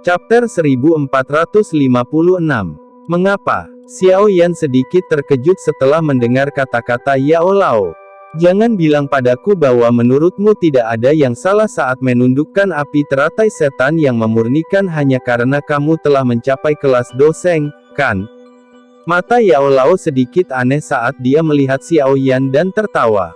Chapter 1456. Mengapa? Xiao Yan sedikit terkejut setelah mendengar kata-kata Yao Lao. Jangan bilang padaku bahwa menurutmu tidak ada yang salah saat menundukkan api teratai setan yang memurnikan hanya karena kamu telah mencapai kelas doseng, kan? Mata Yao Lao sedikit aneh saat dia melihat Xiao Yan dan tertawa.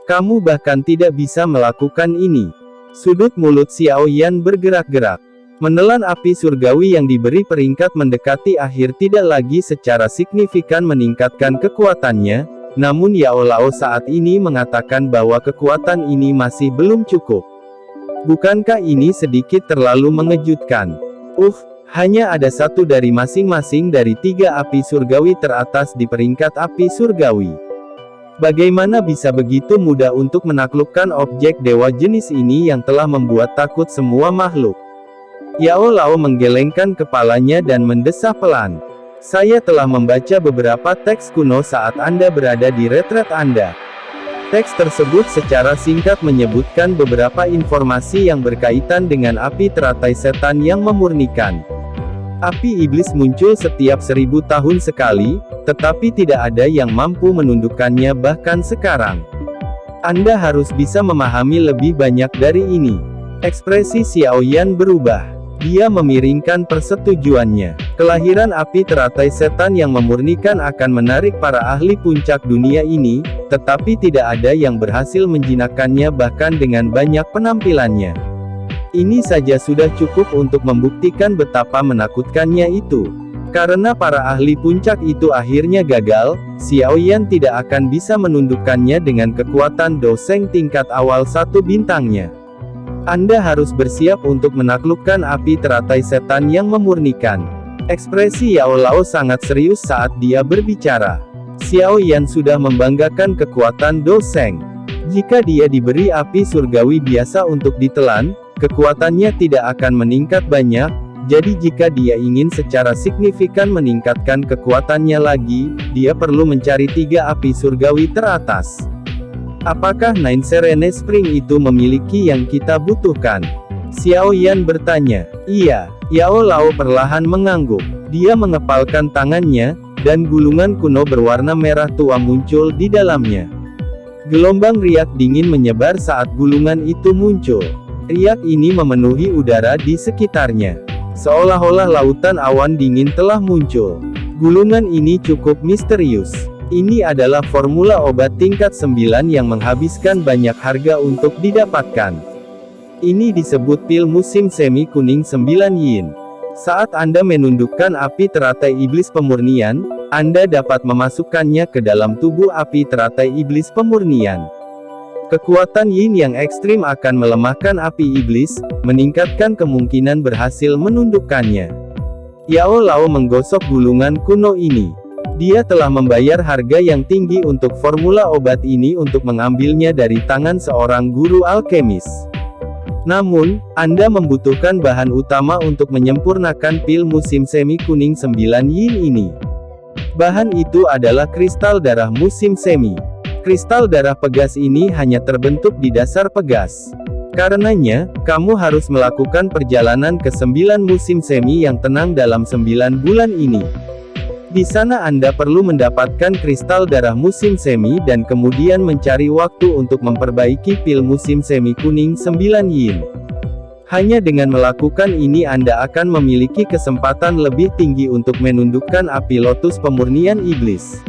Kamu bahkan tidak bisa melakukan ini. Sudut mulut Xiao Yan bergerak-gerak. Menelan api surgawi yang diberi peringkat mendekati akhir tidak lagi secara signifikan meningkatkan kekuatannya, namun Yao Lao saat ini mengatakan bahwa kekuatan ini masih belum cukup. Bukankah ini sedikit terlalu mengejutkan? Hanya ada satu dari masing-masing dari 3 api surgawi teratas di peringkat api surgawi. Bagaimana bisa begitu mudah untuk menaklukkan objek dewa jenis ini yang telah membuat takut semua makhluk? Yao Lao menggelengkan kepalanya dan mendesah pelan. Saya telah membaca beberapa teks kuno saat Anda berada di retret Anda. Teks tersebut secara singkat menyebutkan beberapa informasi yang berkaitan dengan api teratai setan yang memurnikan. Api iblis muncul setiap 1000 tahun sekali, tetapi tidak ada yang mampu menundukkannya bahkan sekarang. Anda harus bisa memahami lebih banyak dari ini. Ekspresi Xiao Yan berubah. Dia memiringkan persetujuannya. Kelahiran api teratai setan yang memurnikan akan menarik para ahli puncak dunia ini, tetapi tidak ada yang berhasil menjinakkannya bahkan dengan banyak penampilannya. Ini saja sudah cukup untuk membuktikan betapa menakutkannya itu. Karena para ahli puncak itu akhirnya gagal, Xiao Yan tidak akan bisa menundukkannya dengan kekuatan doseng tingkat awal 1 bintangnya. Anda harus bersiap untuk menaklukkan api teratai setan yang memurnikan. Ekspresi Yao Lao sangat serius saat dia berbicara. Xiao Yan sudah membanggakan kekuatan doseng. Jika dia diberi api surgawi biasa untuk ditelan, kekuatannya tidak akan meningkat banyak, jadi jika dia ingin secara signifikan meningkatkan kekuatannya lagi, dia perlu mencari 3 api surgawi teratas. Apakah Nine Serene Spring itu memiliki yang kita butuhkan? Xiao Yan bertanya. Iya. Yao Lao perlahan mengangguk. Dia mengepalkan tangannya, dan gulungan kuno berwarna merah tua muncul di dalamnya. Gelombang riak dingin menyebar saat gulungan itu muncul. Riak ini memenuhi udara di sekitarnya. Seolah-olah lautan awan dingin telah muncul. Gulungan ini cukup misterius. Ini adalah formula obat tingkat 9 yang menghabiskan banyak harga untuk didapatkan. Ini disebut pil musim semi kuning 9 yin. Saat Anda menundukkan api teratai iblis pemurnian, Anda dapat memasukkannya ke dalam tubuh api teratai iblis pemurnian. Kekuatan yin yang ekstrim akan melemahkan api iblis, meningkatkan kemungkinan berhasil menundukkannya. Yao Lao menggosok gulungan kuno ini. Dia telah membayar harga yang tinggi untuk formula obat ini untuk mengambilnya dari tangan seorang guru alkemis. Namun, Anda membutuhkan bahan utama untuk menyempurnakan pil musim semi kuning 9 yin ini. Bahan itu adalah kristal darah musim semi. Kristal darah pegas ini hanya terbentuk di dasar pegas. Karenanya, kamu harus melakukan perjalanan ke 9 musim semi yang tenang dalam 9 bulan ini. Di sana Anda perlu mendapatkan kristal darah musim semi dan kemudian mencari waktu untuk memperbaiki pil musim semi kuning 9 yin. Hanya dengan melakukan ini Anda akan memiliki kesempatan lebih tinggi untuk menundukkan api lotus pemurnian iblis.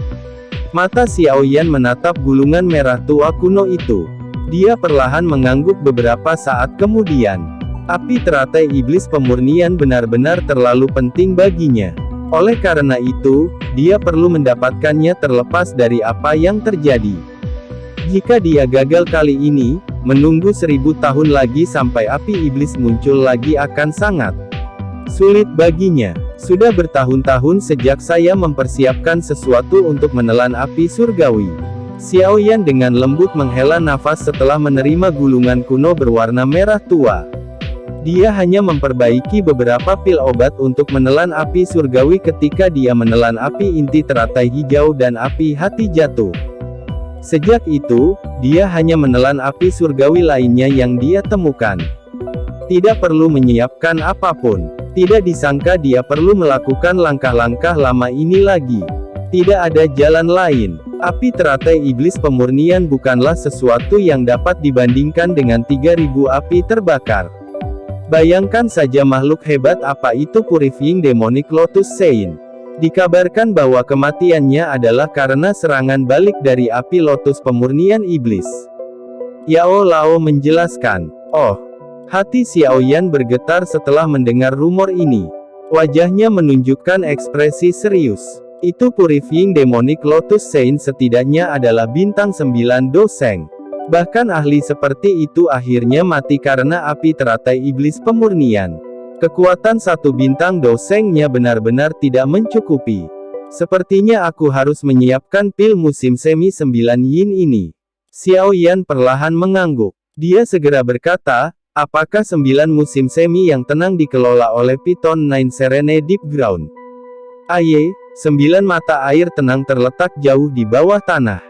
Mata Xiao Yan menatap gulungan merah tua kuno itu. Dia perlahan mengangguk beberapa saat kemudian. Api teratai iblis pemurnian benar-benar terlalu penting baginya. Oleh karena itu, dia perlu mendapatkannya terlepas dari apa yang terjadi. Jika dia gagal kali ini, menunggu 1000 tahun lagi sampai api iblis muncul lagi akan sangat sulit baginya. Sudah bertahun-tahun sejak saya mempersiapkan sesuatu untuk menelan api surgawi. Xiao Yan dengan lembut menghela nafas setelah menerima gulungan kuno berwarna merah tua. Dia hanya memperbaiki beberapa pil obat untuk menelan api surgawi ketika dia menelan api inti teratai hijau dan api hati jatuh. Sejak itu, dia hanya menelan api surgawi lainnya yang dia temukan. Tidak perlu menyiapkan apapun. Tidak disangka dia perlu melakukan langkah-langkah lama ini lagi. Tidak ada jalan lain. Api teratai iblis pemurnian bukanlah sesuatu yang dapat dibandingkan dengan 3000 api terbakar. Bayangkan saja makhluk hebat apa itu Purifying Demonic Lotus Saint. Dikabarkan bahwa kematiannya adalah karena serangan balik dari api lotus pemurnian iblis. Yao Lao menjelaskan. Oh, hati Xiaoyan bergetar setelah mendengar rumor ini. Wajahnya menunjukkan ekspresi serius. Itu Purifying Demonic Lotus Saint setidaknya adalah bintang 9 doseng. Bahkan ahli seperti itu akhirnya mati karena api teratai iblis pemurnian. Kekuatan satu bintang dosengnya benar-benar tidak mencukupi. Sepertinya aku harus menyiapkan pil musim semi 9 yin ini. Xiaoyan perlahan mengangguk. Dia segera berkata, apakah 9 musim semi yang tenang dikelola oleh Piton 9 Serene Deep Ground? 9 mata air tenang terletak jauh di bawah tanah.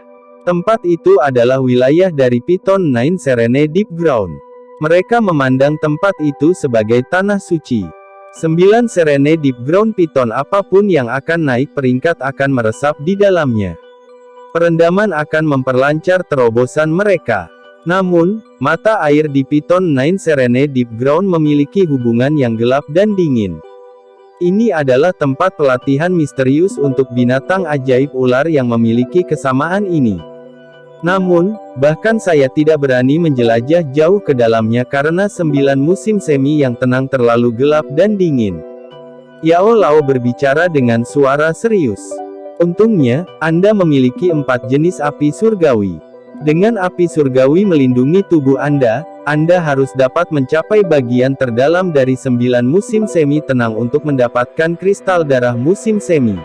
Tempat itu adalah wilayah dari Piton 9 Serene Deep Ground. Mereka memandang tempat itu sebagai tanah suci. 9 Serene Deep Ground Piton apapun yang akan naik peringkat akan meresap di dalamnya. Perendaman akan memperlancar terobosan mereka. Namun, mata air di Piton 9 Serene Deep Ground memiliki hubungan yang gelap dan dingin. Ini adalah tempat pelatihan misterius untuk binatang ajaib ular yang memiliki kesamaan ini. Namun, bahkan saya tidak berani menjelajah jauh ke dalamnya karena 9 musim semi yang tenang terlalu gelap dan dingin. Yao Lao berbicara dengan suara serius. Untungnya, Anda memiliki 4 jenis api surgawi. Dengan api surgawi melindungi tubuh Anda harus dapat mencapai bagian terdalam dari 9 musim semi tenang untuk mendapatkan kristal darah musim semi.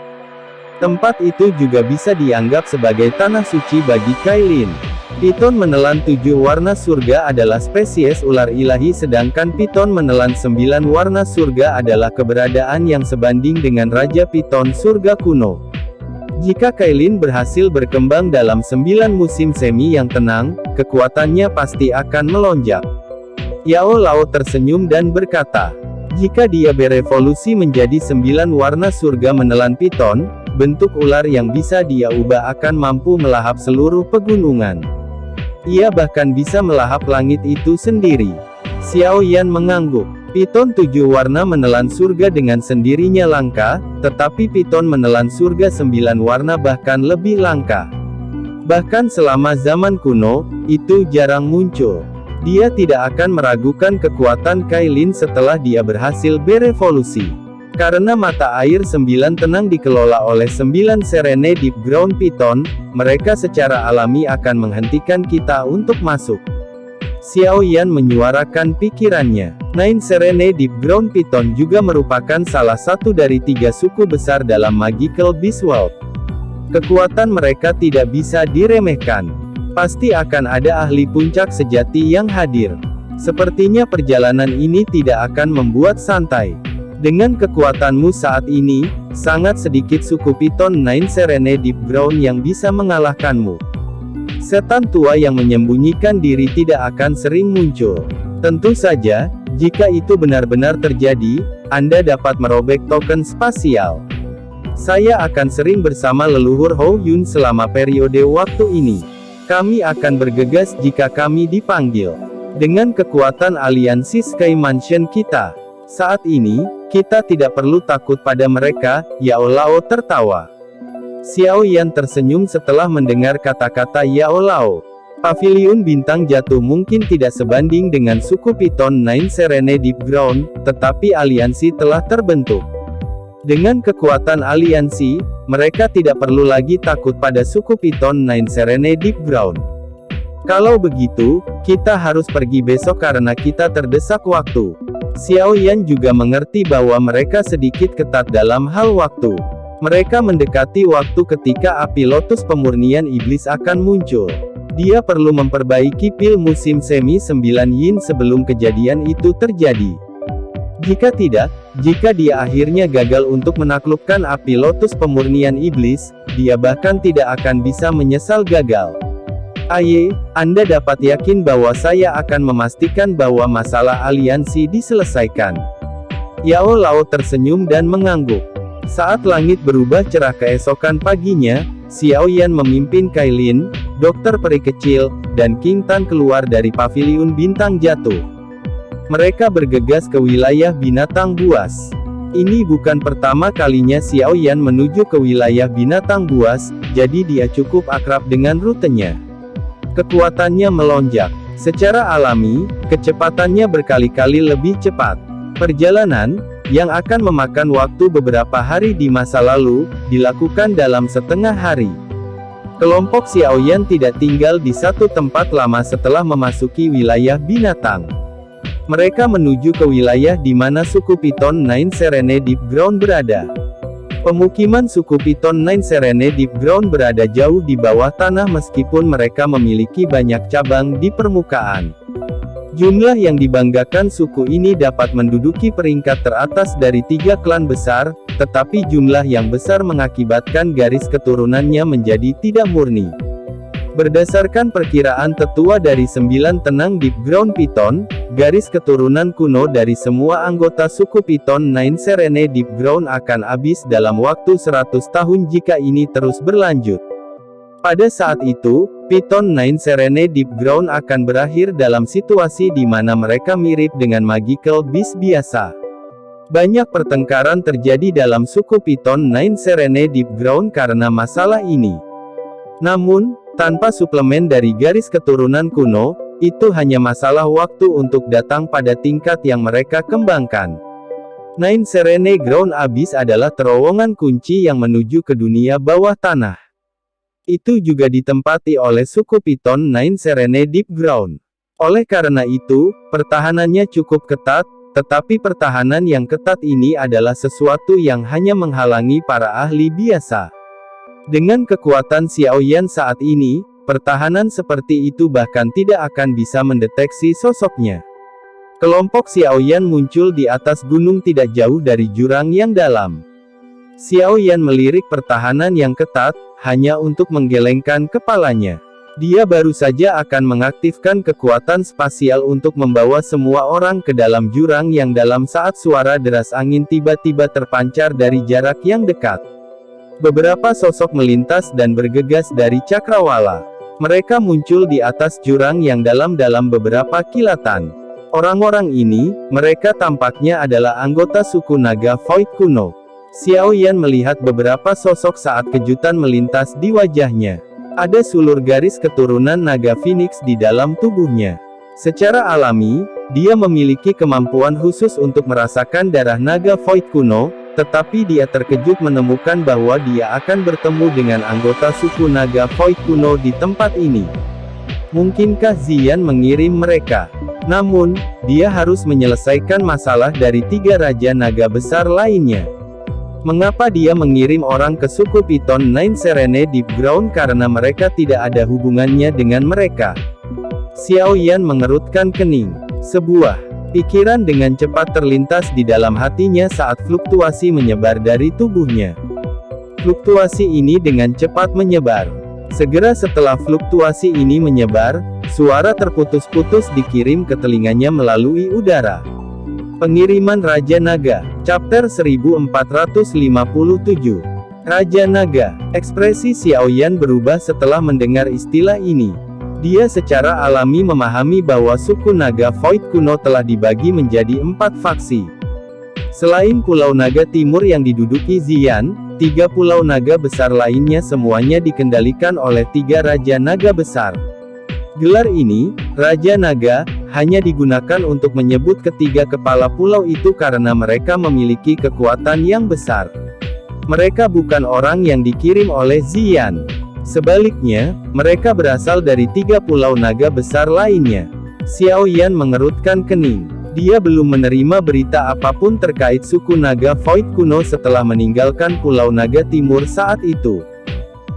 Tempat itu juga bisa dianggap sebagai tanah suci bagi Kailin. Piton menelan 7 warna surga adalah spesies ular ilahi sedangkan Piton menelan 9 warna surga adalah keberadaan yang sebanding dengan Raja Piton surga kuno. Jika Kailin berhasil berkembang dalam 9 musim semi yang tenang, kekuatannya pasti akan melonjak. Yao Lao tersenyum dan berkata, jika dia berevolusi menjadi 9 warna surga menelan Piton, bentuk ular yang bisa dia ubah akan mampu melahap seluruh pegunungan. Ia bahkan bisa melahap langit itu sendiri. Xiaoyan mengangguk. Piton 7 warna menelan surga dengan sendirinya langka, tetapi Piton menelan surga 9 warna bahkan lebih langka. Bahkan selama zaman kuno, itu jarang muncul. Dia tidak akan meragukan kekuatan Kailin setelah dia berhasil berevolusi. Karena mata air 9 tenang dikelola oleh 9 Serene Deep Ground Piton, mereka secara alami akan menghentikan kita untuk masuk. Xiaoyan menyuarakan pikirannya. 9 Serene Deep Ground Piton juga merupakan salah satu dari 3 suku besar dalam Magical Beast World. Kekuatan mereka tidak bisa diremehkan. Pasti akan ada ahli puncak sejati yang hadir. Sepertinya perjalanan ini tidak akan membuat santai. Dengan kekuatanmu saat ini, sangat sedikit suku Piton 9 Serene Deep Ground yang bisa mengalahkanmu. Setan tua yang menyembunyikan diri tidak akan sering muncul. Tentu saja, jika itu benar-benar terjadi, Anda dapat merobek token spasial. Saya akan sering bersama leluhur Hou Yun selama periode waktu ini. Kami akan bergegas jika kami dipanggil. Dengan kekuatan aliansi Sky Mansion kita, saat ini, kita tidak perlu takut pada mereka. Yao Lao tertawa. Xiaoyan tersenyum setelah mendengar kata-kata Yao Lao. Paviliun bintang jatuh mungkin tidak sebanding dengan suku Piton 9 Serene Deep Ground, tetapi aliansi telah terbentuk. Dengan kekuatan aliansi, mereka tidak perlu lagi takut pada suku Piton 9 Serene Deep Ground. Kalau begitu, kita harus pergi besok karena kita terdesak waktu. Xiaoyan juga mengerti bahwa mereka sedikit ketat dalam hal waktu. Mereka mendekati waktu ketika api lotus pemurnian iblis akan muncul. Dia perlu memperbaiki pil musim semi 9 yin sebelum kejadian itu terjadi. Jika tidak, jika dia akhirnya gagal untuk menaklukkan api lotus pemurnian iblis, dia bahkan tidak akan bisa menyesal gagal. Anda dapat yakin bahwa saya akan memastikan bahwa masalah aliansi diselesaikan. Yao Lao tersenyum dan mengangguk. Saat langit berubah cerah keesokan paginya, Xiao Yan memimpin Kailin, dokter peri kecil, dan King Tan keluar dari paviliun bintang jatuh. Mereka bergegas ke wilayah binatang buas. Ini bukan pertama kalinya Xiao Yan menuju ke wilayah binatang buas, jadi dia cukup akrab dengan rutenya. Kekuatannya melonjak. Secara alami, kecepatannya berkali-kali lebih cepat. Perjalanan, yang akan memakan waktu beberapa hari di masa lalu, dilakukan dalam setengah hari. Kelompok Xiao Yan tidak tinggal di satu tempat lama setelah memasuki wilayah binatang. Mereka menuju ke wilayah di mana suku Piton Nine Serene Deep Ground berada. Pemukiman suku Piton Nine Serene Deep Ground berada jauh di bawah tanah meskipun mereka memiliki banyak cabang di permukaan. Jumlah yang dibanggakan suku ini dapat menduduki peringkat teratas dari 3 klan besar, tetapi jumlah yang besar mengakibatkan garis keturunannya menjadi tidak murni. Berdasarkan perkiraan tetua dari 9 tenang Deep Ground Piton, garis keturunan kuno dari semua anggota suku Piton Nine Serene Deep Ground akan habis dalam waktu 100 tahun jika ini terus berlanjut. Pada saat itu, Piton Nine Serene Deep Ground akan berakhir dalam situasi di mana mereka mirip dengan Magical Beast biasa. Banyak pertengkaran terjadi dalam suku Piton Nine Serene Deep Ground karena masalah ini. Namun, tanpa suplemen dari garis keturunan kuno, itu hanya masalah waktu untuk datang pada tingkat yang mereka kembangkan. Nine Serene Ground Abyss adalah terowongan kunci yang menuju ke dunia bawah tanah. Itu juga ditempati oleh suku Piton Nine Serene Deep Ground. Oleh karena itu, pertahanannya cukup ketat, tetapi pertahanan yang ketat ini adalah sesuatu yang hanya menghalangi para ahli biasa. Dengan kekuatan Xiao Yan saat ini, pertahanan seperti itu bahkan tidak akan bisa mendeteksi sosoknya. Kelompok Xiao Yan muncul di atas gunung tidak jauh dari jurang yang dalam. Xiao Yan melirik pertahanan yang ketat, hanya untuk menggelengkan kepalanya. Dia baru saja akan mengaktifkan kekuatan spasial untuk membawa semua orang ke dalam jurang yang dalam saat suara deras angin tiba-tiba terpancar dari jarak yang dekat. Beberapa sosok melintas dan bergegas dari cakrawala. Mereka muncul di atas jurang yang dalam beberapa kilatan. Orang-orang ini, mereka tampaknya adalah anggota suku naga Void kuno. Xiao Yan melihat beberapa sosok saat kejutan melintas di wajahnya. Ada sulur garis keturunan naga Phoenix di dalam tubuhnya. Secara alami, dia memiliki kemampuan khusus untuk merasakan darah naga Void kuno, tetapi dia terkejut menemukan bahwa dia akan bertemu dengan anggota suku naga Void kuno di tempat ini. Mungkinkah Ziyan mengirim mereka? Namun, dia harus menyelesaikan masalah dari 3 raja naga besar lainnya. Mengapa dia mengirim orang ke suku Piton Nine Serene Deep Ground karena mereka tidak ada hubungannya dengan mereka? Xiao Yan mengerutkan kening. Sebuah pikiran dengan cepat terlintas di dalam hatinya saat fluktuasi menyebar dari tubuhnya. Fluktuasi ini dengan cepat menyebar. Segera setelah fluktuasi ini menyebar, suara terputus-putus dikirim ke telinganya melalui udara. Pengiriman Raja Naga, Chapter 1457. Raja Naga. Ekspresi Xiao Yan berubah setelah mendengar istilah ini. Dia secara alami memahami bahwa suku naga Void kuno telah dibagi menjadi 4 faksi. Selain Pulau Naga Timur yang diduduki Ziyan, 3 pulau naga besar lainnya semuanya dikendalikan oleh 3 Raja Naga besar. Gelar ini, Raja Naga, hanya digunakan untuk menyebut ketiga kepala pulau itu karena mereka memiliki kekuatan yang besar. Mereka bukan orang yang dikirim oleh Ziyan. Sebaliknya, mereka berasal dari 3 pulau naga besar lainnya. Xiao Yan mengerutkan kening. Dia belum menerima berita apapun terkait suku naga Void kuno setelah meninggalkan Pulau Naga Timur saat itu.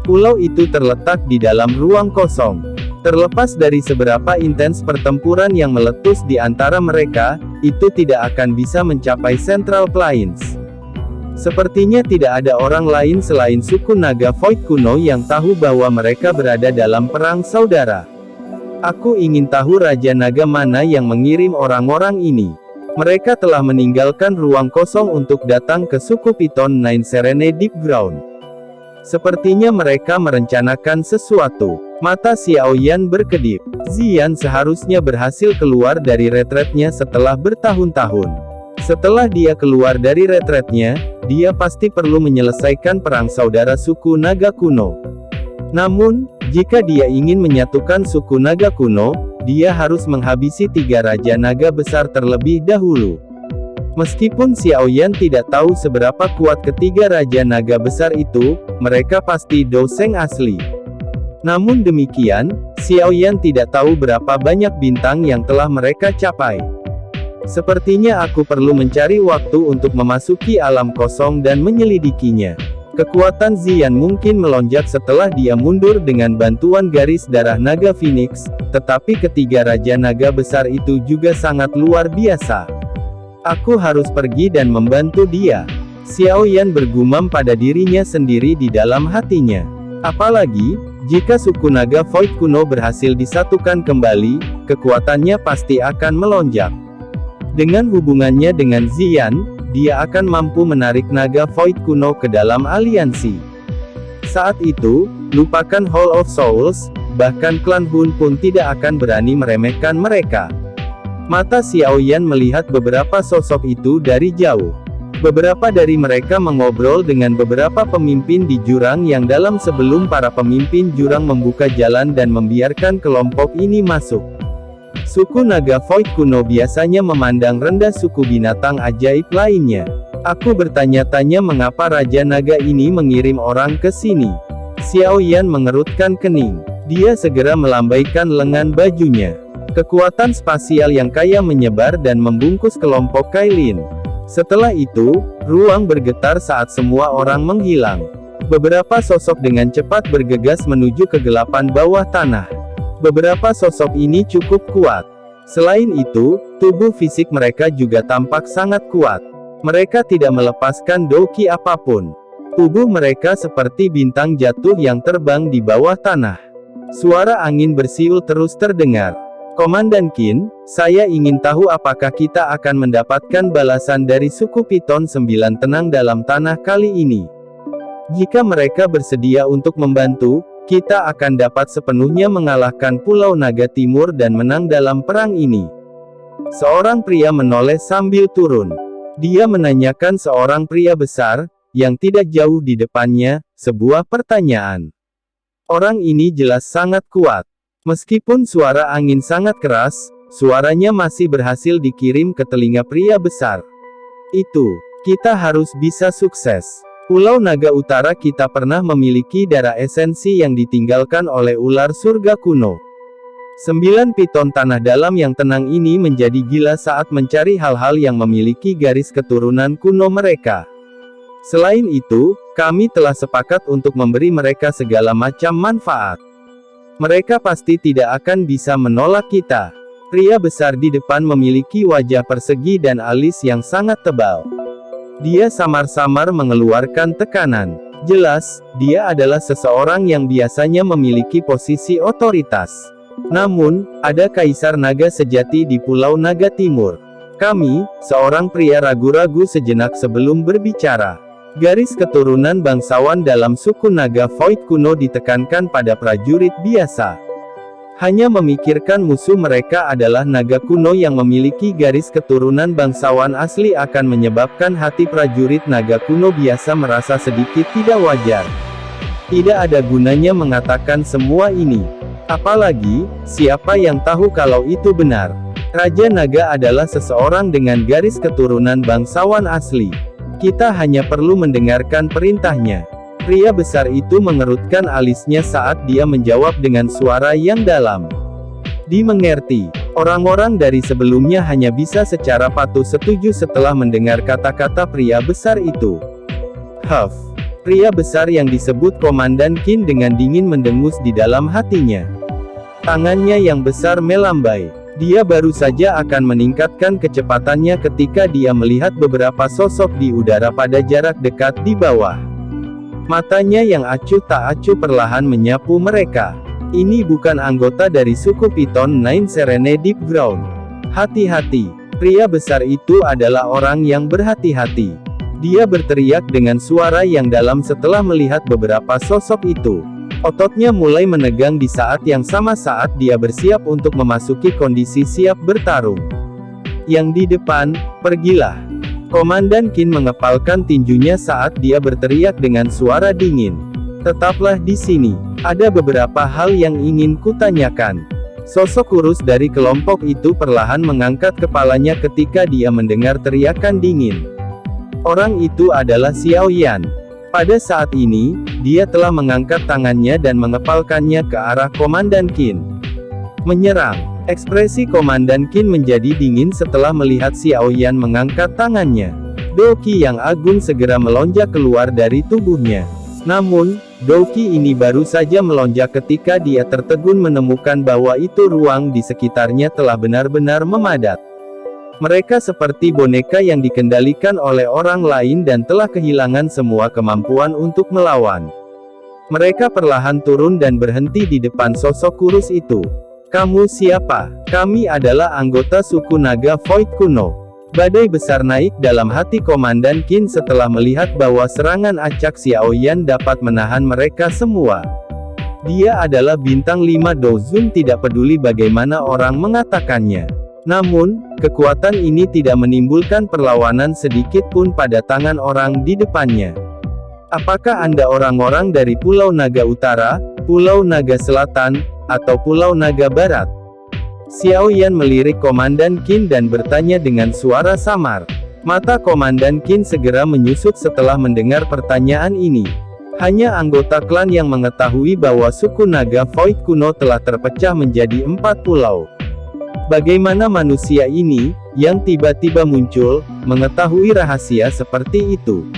Pulau itu terletak di dalam ruang kosong. Terlepas dari seberapa intens pertempuran yang meletus di antara mereka, itu tidak akan bisa mencapai Central Plains. Sepertinya tidak ada orang lain selain suku naga Void kuno yang tahu bahwa mereka berada dalam perang saudara. Aku ingin tahu Raja Naga mana yang mengirim orang-orang ini. Mereka telah meninggalkan ruang kosong untuk datang ke suku Piton Nine Serene Deep Ground. Sepertinya mereka merencanakan sesuatu. Mata Xiao Yan berkedip. Ziyan seharusnya berhasil keluar dari retretnya setelah bertahun-tahun. Setelah dia keluar dari retretnya, dia pasti perlu menyelesaikan perang saudara suku naga kuno. Namun, jika dia ingin menyatukan suku naga kuno, dia harus menghabisi 3 Raja Naga besar terlebih dahulu. Meskipun Xiao Yan tidak tahu seberapa kuat ketiga Raja Naga besar itu, mereka pasti Doseng asli. Namun demikian, Xiao Yan tidak tahu berapa banyak bintang yang telah mereka capai. Sepertinya aku perlu mencari waktu untuk memasuki alam kosong dan menyelidikinya. Kekuatan Ziyan mungkin melonjak setelah dia mundur dengan bantuan garis darah naga Phoenix, tetapi ketiga Raja Naga besar itu juga sangat luar biasa. Aku harus pergi dan membantu dia. Xiao Yan bergumam pada dirinya sendiri di dalam hatinya. Apalagi, jika suku naga Void kuno berhasil disatukan kembali, kekuatannya pasti akan melonjak. Dengan hubungannya dengan Ziyan, dia akan mampu menarik naga Void kuno ke dalam aliansi. Saat itu, lupakan Hall of Souls, bahkan klan Hun pun tidak akan berani meremehkan mereka. Mata Xiao Yan melihat beberapa sosok itu dari jauh. Beberapa dari mereka mengobrol dengan beberapa pemimpin di jurang yang dalam sebelum para pemimpin jurang membuka jalan dan membiarkan kelompok ini masuk. Suku naga Void kuno biasanya memandang rendah suku binatang ajaib lainnya. Aku bertanya-tanya mengapa Raja Naga ini mengirim orang ke sini. Xiao Yan mengerutkan kening. Dia segera melambaikan lengan bajunya. Kekuatan spasial yang kaya menyebar dan membungkus kelompok Kailin. Setelah itu, ruang bergetar saat semua orang menghilang. Beberapa sosok dengan cepat bergegas menuju kegelapan bawah tanah. Beberapa sosok ini cukup kuat. Selain itu, tubuh fisik mereka juga tampak sangat kuat. Mereka tidak melepaskan doki apapun. Tubuh mereka seperti bintang jatuh yang terbang di bawah tanah. Suara angin bersiul terus terdengar. Komandan Qin, saya ingin tahu apakah kita akan mendapatkan balasan dari suku Piton 9 tenang dalam tanah kali ini. Jika mereka bersedia untuk membantu, kita akan dapat sepenuhnya mengalahkan Pulau Naga Timur dan menang dalam perang ini. Seorang pria menoleh sambil turun. Dia menanyakan seorang pria besar, yang tidak jauh di depannya, sebuah pertanyaan. Orang ini jelas sangat kuat. Meskipun suara angin sangat keras, suaranya masih berhasil dikirim ke telinga pria besar. Kita harus bisa sukses. Pulau Naga Utara kita pernah memiliki darah esensi yang ditinggalkan oleh ular surga kuno. 9 piton tanah dalam yang tenang ini menjadi gila saat mencari hal-hal yang memiliki garis keturunan kuno mereka. Selain itu, kami telah sepakat untuk memberi mereka segala macam manfaat. Mereka pasti tidak akan bisa menolak kita. Pria besar di depan memiliki wajah persegi dan alis yang sangat tebal. Dia samar-samar mengeluarkan tekanan. Jelas, dia adalah seseorang yang biasanya memiliki posisi otoritas. Namun, ada Kaisar Naga sejati di Pulau Naga Timur. Kami, seorang pria ragu-ragu sejenak sebelum berbicara. Garis keturunan bangsawan dalam suku Naga Void kuno ditekankan pada prajurit biasa. Hanya memikirkan musuh mereka adalah naga kuno yang memiliki garis keturunan bangsawan asli akan menyebabkan hati prajurit naga kuno biasa merasa sedikit tidak wajar. Tidak ada gunanya mengatakan semua ini. Apalagi, siapa yang tahu kalau itu benar? Raja Naga adalah seseorang dengan garis keturunan bangsawan asli. Kita hanya perlu mendengarkan perintahnya. Pria besar itu mengerutkan alisnya saat dia menjawab dengan suara yang dalam. Dimengerti. Orang-orang dari sebelumnya hanya bisa secara patuh setuju setelah mendengar kata-kata pria besar itu. Huff. Pria besar yang disebut Komandan Qin dengan dingin mendengus di dalam hatinya. Tangannya yang besar melambai. Dia baru saja akan meningkatkan kecepatannya ketika dia melihat beberapa sosok di udara pada jarak dekat di bawah. Matanya yang acuh tak acuh perlahan menyapu mereka. Ini bukan anggota dari suku Piton Nine Serene Deep Ground. Hati-hati. Pria besar itu adalah orang yang berhati-hati. Dia berteriak dengan suara yang dalam setelah melihat beberapa sosok itu. Ototnya mulai menegang di saat yang sama saat dia bersiap untuk memasuki kondisi siap bertarung. Yang di depan, pergilah. Komandan Qin mengepalkan tinjunya saat dia berteriak dengan suara dingin. Tetaplah di sini. Ada beberapa hal yang ingin kutanyakan. Sosok kurus dari kelompok itu perlahan mengangkat kepalanya ketika dia mendengar teriakan dingin. Orang itu adalah Xiao Yan. Pada saat ini, dia telah mengangkat tangannya dan mengepalkannya ke arah Komandan Qin. Menyerang. Ekspresi Komandan Qin menjadi dingin setelah melihat Xiao Yan mengangkat tangannya. Doqi yang agung segera melonjak keluar dari tubuhnya. Namun, Doqi ini baru saja melonjak ketika dia tertegun menemukan bahwa itu ruang di sekitarnya telah benar-benar memadat. Mereka seperti boneka yang dikendalikan oleh orang lain dan telah kehilangan semua kemampuan untuk melawan. Mereka perlahan turun dan berhenti di depan sosok kurus itu. Kamu siapa? Kami adalah anggota suku naga Void kuno. Badai besar naik dalam hati Komandan Qin setelah melihat bahwa serangan acak Xiao Yan dapat menahan mereka semua. Dia adalah bintang 5 Dozun, tidak peduli bagaimana orang mengatakannya. Namun, kekuatan ini tidak menimbulkan perlawanan sedikit pun pada tangan orang di depannya. Apakah Anda orang-orang dari Pulau Naga Utara, Pulau Naga Selatan, atau Pulau Naga Barat? Xiao Yan melirik Komandan Qin dan bertanya dengan suara samar. Mata Komandan Qin segera menyusut setelah mendengar pertanyaan ini. Hanya anggota klan yang mengetahui bahwa suku naga Void kuno telah terpecah menjadi 4 pulau. Bagaimana manusia ini, yang tiba-tiba muncul, mengetahui rahasia seperti itu?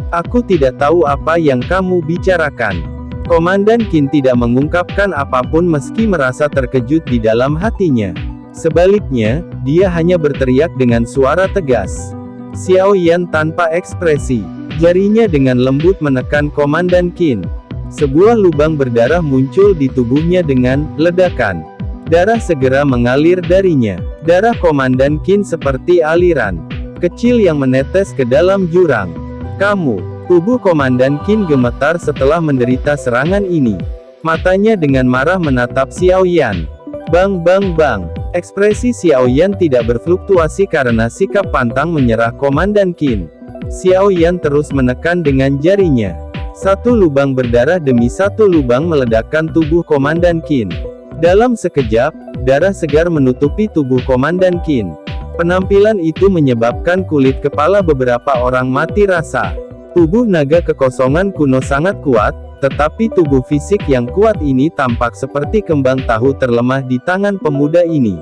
Aku tidak tahu apa yang kamu bicarakan. Komandan Qin tidak mengungkapkan apapun meski merasa terkejut di dalam hatinya. Sebaliknya, dia hanya berteriak dengan suara tegas. Xiao Yan tanpa ekspresi. Jarinya dengan lembut menekan Komandan Qin. Sebuah lubang berdarah muncul di tubuhnya dengan ledakan. Darah segera mengalir darinya. Darah Komandan Qin seperti aliran kecil yang menetes ke dalam jurang. Kamu. Tubuh Komandan Qin gemetar setelah menderita serangan ini. Matanya dengan marah menatap Xiao Yan. Bang bang bang. Ekspresi Xiao Yan tidak berfluktuasi karena sikap pantang menyerah Komandan Qin. Xiao Yan terus menekan dengan jarinya. Satu lubang berdarah demi satu lubang meledakkan tubuh Komandan Qin. Dalam sekejap, darah segar menutupi tubuh Komandan Qin. Penampilan itu menyebabkan kulit kepala beberapa orang mati rasa. Tubuh naga kekosongan kuno sangat kuat, tetapi tubuh fisik yang kuat ini tampak seperti kembang tahu terlemah di tangan pemuda ini.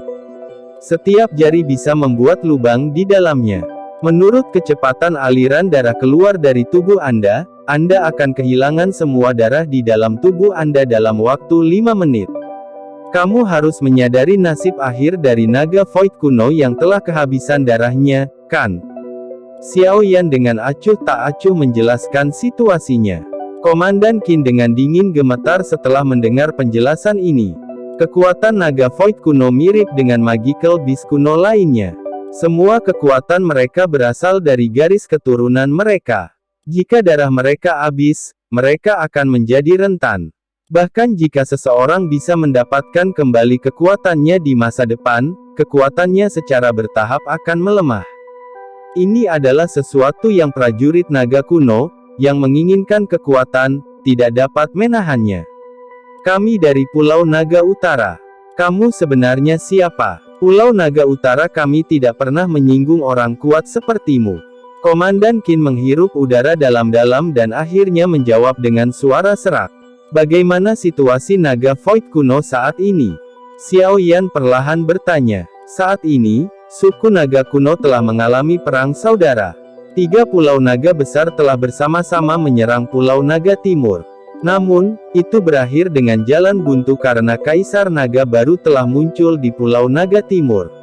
Setiap jari bisa membuat lubang di dalamnya. Menurut kecepatan aliran darah keluar dari tubuh Anda akan kehilangan semua darah di dalam tubuh Anda dalam waktu 5 menit. Kamu harus menyadari nasib akhir dari naga Void kuno yang telah kehabisan darahnya, kan? Xiao Yan dengan acuh tak acuh menjelaskan situasinya. Komandan Qin dengan dingin gemetar setelah mendengar penjelasan ini. Kekuatan naga Void kuno mirip dengan magical beast kuno lainnya. Semua kekuatan mereka berasal dari garis keturunan mereka. Jika darah mereka habis, mereka akan menjadi rentan. Bahkan jika seseorang bisa mendapatkan kembali kekuatannya di masa depan, kekuatannya secara bertahap akan melemah. Ini adalah sesuatu yang prajurit naga kuno, yang menginginkan kekuatan, tidak dapat menahannya. Kami dari Pulau Naga Utara. Kamu sebenarnya siapa? Pulau Naga Utara kami tidak pernah menyinggung orang kuat sepertimu. Komandan Qin menghirup udara dalam-dalam dan akhirnya menjawab dengan suara serak. Bagaimana situasi naga Void kuno saat ini? Xiao Yan perlahan bertanya. Saat ini, suku naga kuno telah mengalami perang saudara. 3 pulau naga besar telah bersama-sama menyerang Pulau Naga Timur. Namun, itu berakhir dengan jalan buntu karena Kaisar Naga baru telah muncul di Pulau Naga Timur.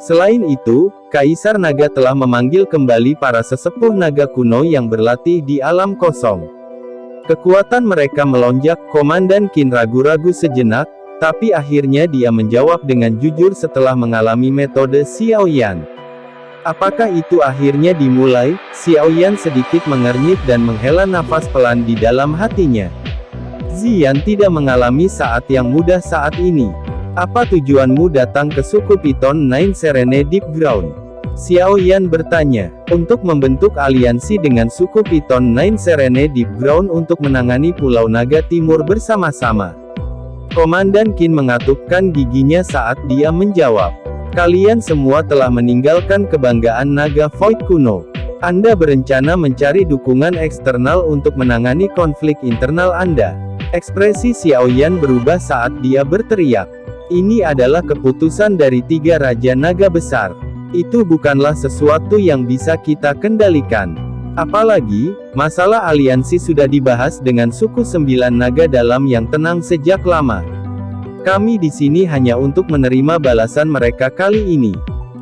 Selain itu, Kaisar Naga telah memanggil kembali para sesepuh naga kuno yang berlatih di alam kosong. Kekuatan mereka melonjak. Komandan Qin ragu-ragu sejenak, Tapi akhirnya dia menjawab dengan jujur setelah mengalami metode Xiaoyan. Apakah itu akhirnya dimulai? Xiaoyan sedikit mengernyit dan menghela nafas pelan di dalam hatinya. Ziyan tidak mengalami saat yang mudah saat ini. Apa tujuanmu datang ke suku Piton Nine Serene Deep Ground? Xiaoyan bertanya. Untuk membentuk aliansi dengan suku Piton Nine Serene Deep Ground untuk menangani Pulau Naga Timur bersama-sama. Komandan Qin mengatupkan giginya saat dia menjawab. Kalian semua telah meninggalkan kebanggaan naga Void kuno. Anda berencana mencari dukungan eksternal untuk menangani konflik internal Anda. Ekspresi Xiaoyan berubah saat dia berteriak. Ini adalah keputusan dari 3 Raja Naga Besar. Itu bukanlah sesuatu yang bisa kita kendalikan. Apalagi, masalah aliansi sudah dibahas dengan suku 9 naga dalam yang tenang sejak lama. Kami di sini hanya untuk menerima balasan mereka kali ini.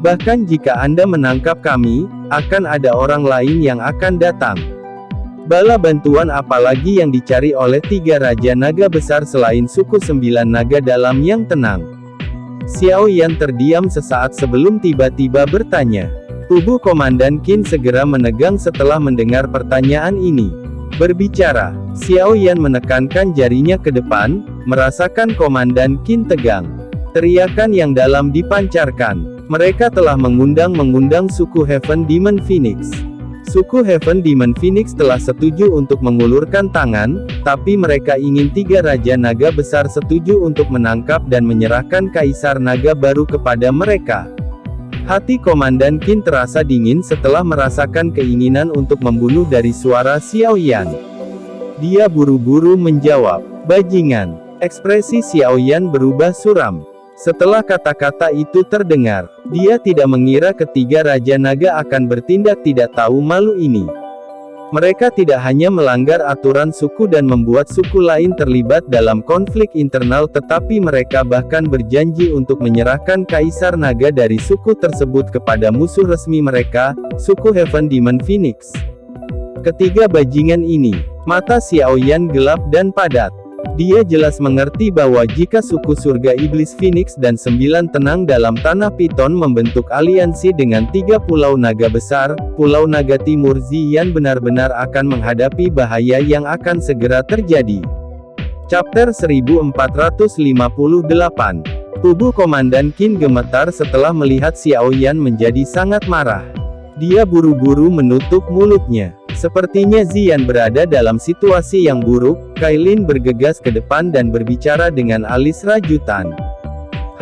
Bahkan jika Anda menangkap kami, akan ada orang lain yang akan datang. Bala bantuan apalagi yang dicari oleh 3 Raja Naga Besar selain suku 9 naga dalam yang tenang? Xiaoyan terdiam sesaat sebelum tiba-tiba bertanya. Tubuh Komandan Qin segera menegang setelah mendengar pertanyaan ini. Berbicara, Xiaoyan menekankan jarinya ke depan, merasakan Komandan Qin tegang. Teriakan yang dalam dipancarkan. Mereka telah mengundang suku Heaven Demon Phoenix. Suku Heaven Demon Phoenix telah setuju untuk mengulurkan tangan, tapi mereka ingin 3 Raja Naga Besar setuju untuk menangkap dan menyerahkan Kaisar Naga baru kepada mereka. Hati Komandan Qin terasa dingin setelah merasakan keinginan untuk membunuh dari suara Xiaoyan. Dia buru-buru menjawab, "Bajingan." Ekspresi Xiaoyan berubah suram. Setelah kata-kata itu terdengar, dia tidak mengira ketiga Raja Naga akan bertindak tidak tahu malu ini. Mereka tidak hanya melanggar aturan suku dan membuat suku lain terlibat dalam konflik internal, tetapi mereka bahkan berjanji untuk menyerahkan Kaisar Naga dari suku tersebut kepada musuh resmi mereka, suku Heaven Demon Phoenix. Ketiga bajingan ini, mata Xiaoyan gelap dan padat. Dia jelas mengerti bahwa jika suku surga iblis Phoenix dan 9 tenang dalam tanah Piton membentuk aliansi dengan 3 pulau naga besar, Pulau Naga Timur Ziyan benar-benar akan menghadapi bahaya yang akan segera terjadi. Chapter 1458. Tubuh Komandan Qin gemetar setelah melihat Xiaoyan menjadi sangat marah. Dia buru-buru menutup mulutnya. Sepertinya Ziyan berada dalam situasi yang buruk. Kailin bergegas ke depan dan berbicara dengan alis rajutan.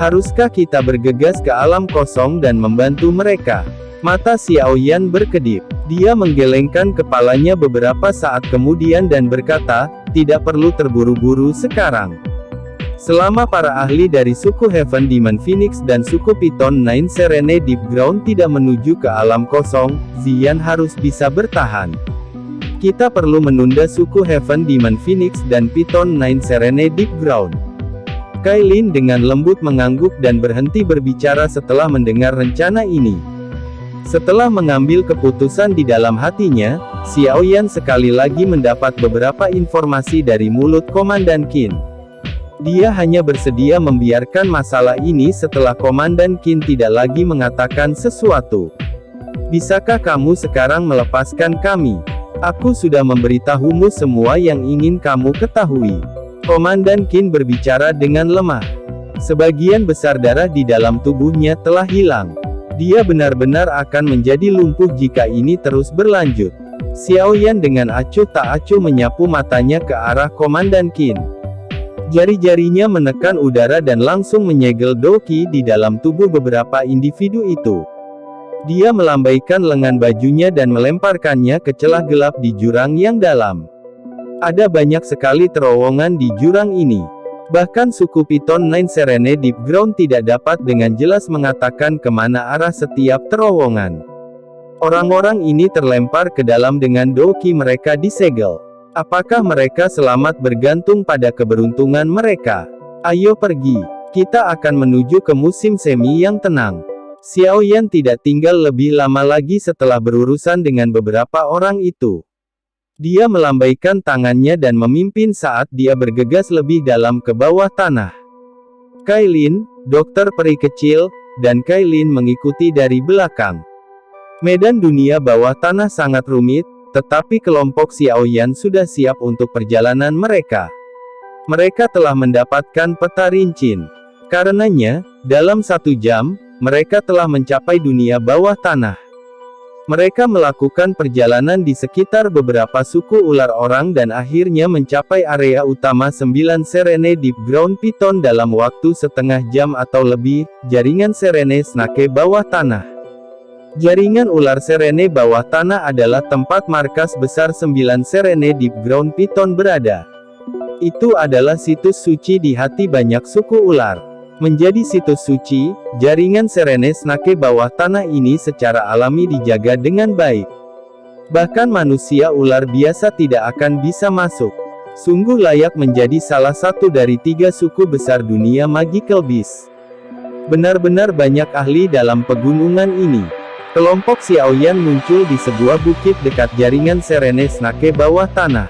Haruskah kita bergegas ke alam kosong dan membantu mereka? Mata Xiaoyan berkedip. Dia menggelengkan kepalanya beberapa saat kemudian dan berkata, tidak perlu terburu-buru sekarang. Selama para ahli dari suku Heaven Demon Phoenix dan suku Piton Nine Serene Deep Ground tidak menuju ke alam kosong, Ziyan harus bisa bertahan. Kita perlu menunda suku Heaven Demon Phoenix dan Piton Nine Serene Deep Ground. Kailin dengan lembut mengangguk dan berhenti berbicara setelah mendengar rencana ini. Setelah mengambil keputusan di dalam hatinya, Xiaoyan sekali lagi mendapat beberapa informasi dari mulut Komandan Qin. Dia hanya bersedia membiarkan masalah ini setelah Komandan Qin tidak lagi mengatakan sesuatu. Bisakah kamu sekarang melepaskan kami? Aku sudah memberitahumu semua yang ingin kamu ketahui. Komandan Qin berbicara dengan lemah. Sebagian besar darah di dalam tubuhnya telah hilang. Dia benar-benar akan menjadi lumpuh jika ini terus berlanjut. Xiaoyan dengan acuh tak acuh menyapu matanya ke arah Komandan Qin. Jari-jarinya menekan udara dan langsung menyegel doki di dalam tubuh beberapa individu itu. Dia melambaikan lengan bajunya dan melemparkannya ke celah gelap di jurang yang dalam. Ada banyak sekali terowongan di jurang ini. Bahkan suku Piton Nine Serene Deep Ground tidak dapat dengan jelas mengatakan kemana arah setiap terowongan. Orang-orang ini terlempar ke dalam dengan doki mereka disegel. Apakah mereka selamat bergantung pada keberuntungan mereka? Ayo pergi. Kita akan menuju ke musim semi yang tenang. Xiaoyan tidak tinggal lebih lama lagi setelah berurusan dengan beberapa orang itu. Dia melambaikan tangannya dan memimpin saat dia bergegas lebih dalam ke bawah tanah. Kailin, dokter peri kecil, dan Kailin mengikuti dari belakang. Medan dunia bawah tanah sangat rumit, tetapi kelompok Xiaoyan sudah siap untuk perjalanan mereka. Mereka telah mendapatkan peta Rincin. Karenanya, dalam 1 jam, mereka telah mencapai dunia bawah tanah. Mereka melakukan perjalanan di sekitar beberapa suku ular orang dan akhirnya mencapai area utama 9 Serene Deep Ground Python dalam waktu setengah jam atau lebih. Jaringan Serene Snake bawah tanah. Jaringan ular Serene bawah tanah adalah tempat markas besar 9 Serene Deep Ground Python berada. Itu adalah situs suci di hati banyak suku ular. Menjadi situs suci, jaringan Serene Snake bawah tanah ini secara alami dijaga dengan baik. Bahkan manusia ular biasa tidak akan bisa masuk. Sungguh layak menjadi salah satu dari 3 suku besar dunia Magical Beast. Benar-benar banyak ahli dalam pegunungan ini. Kelompok Xiaoyan muncul di sebuah bukit dekat jaringan Serene Snake bawah tanah.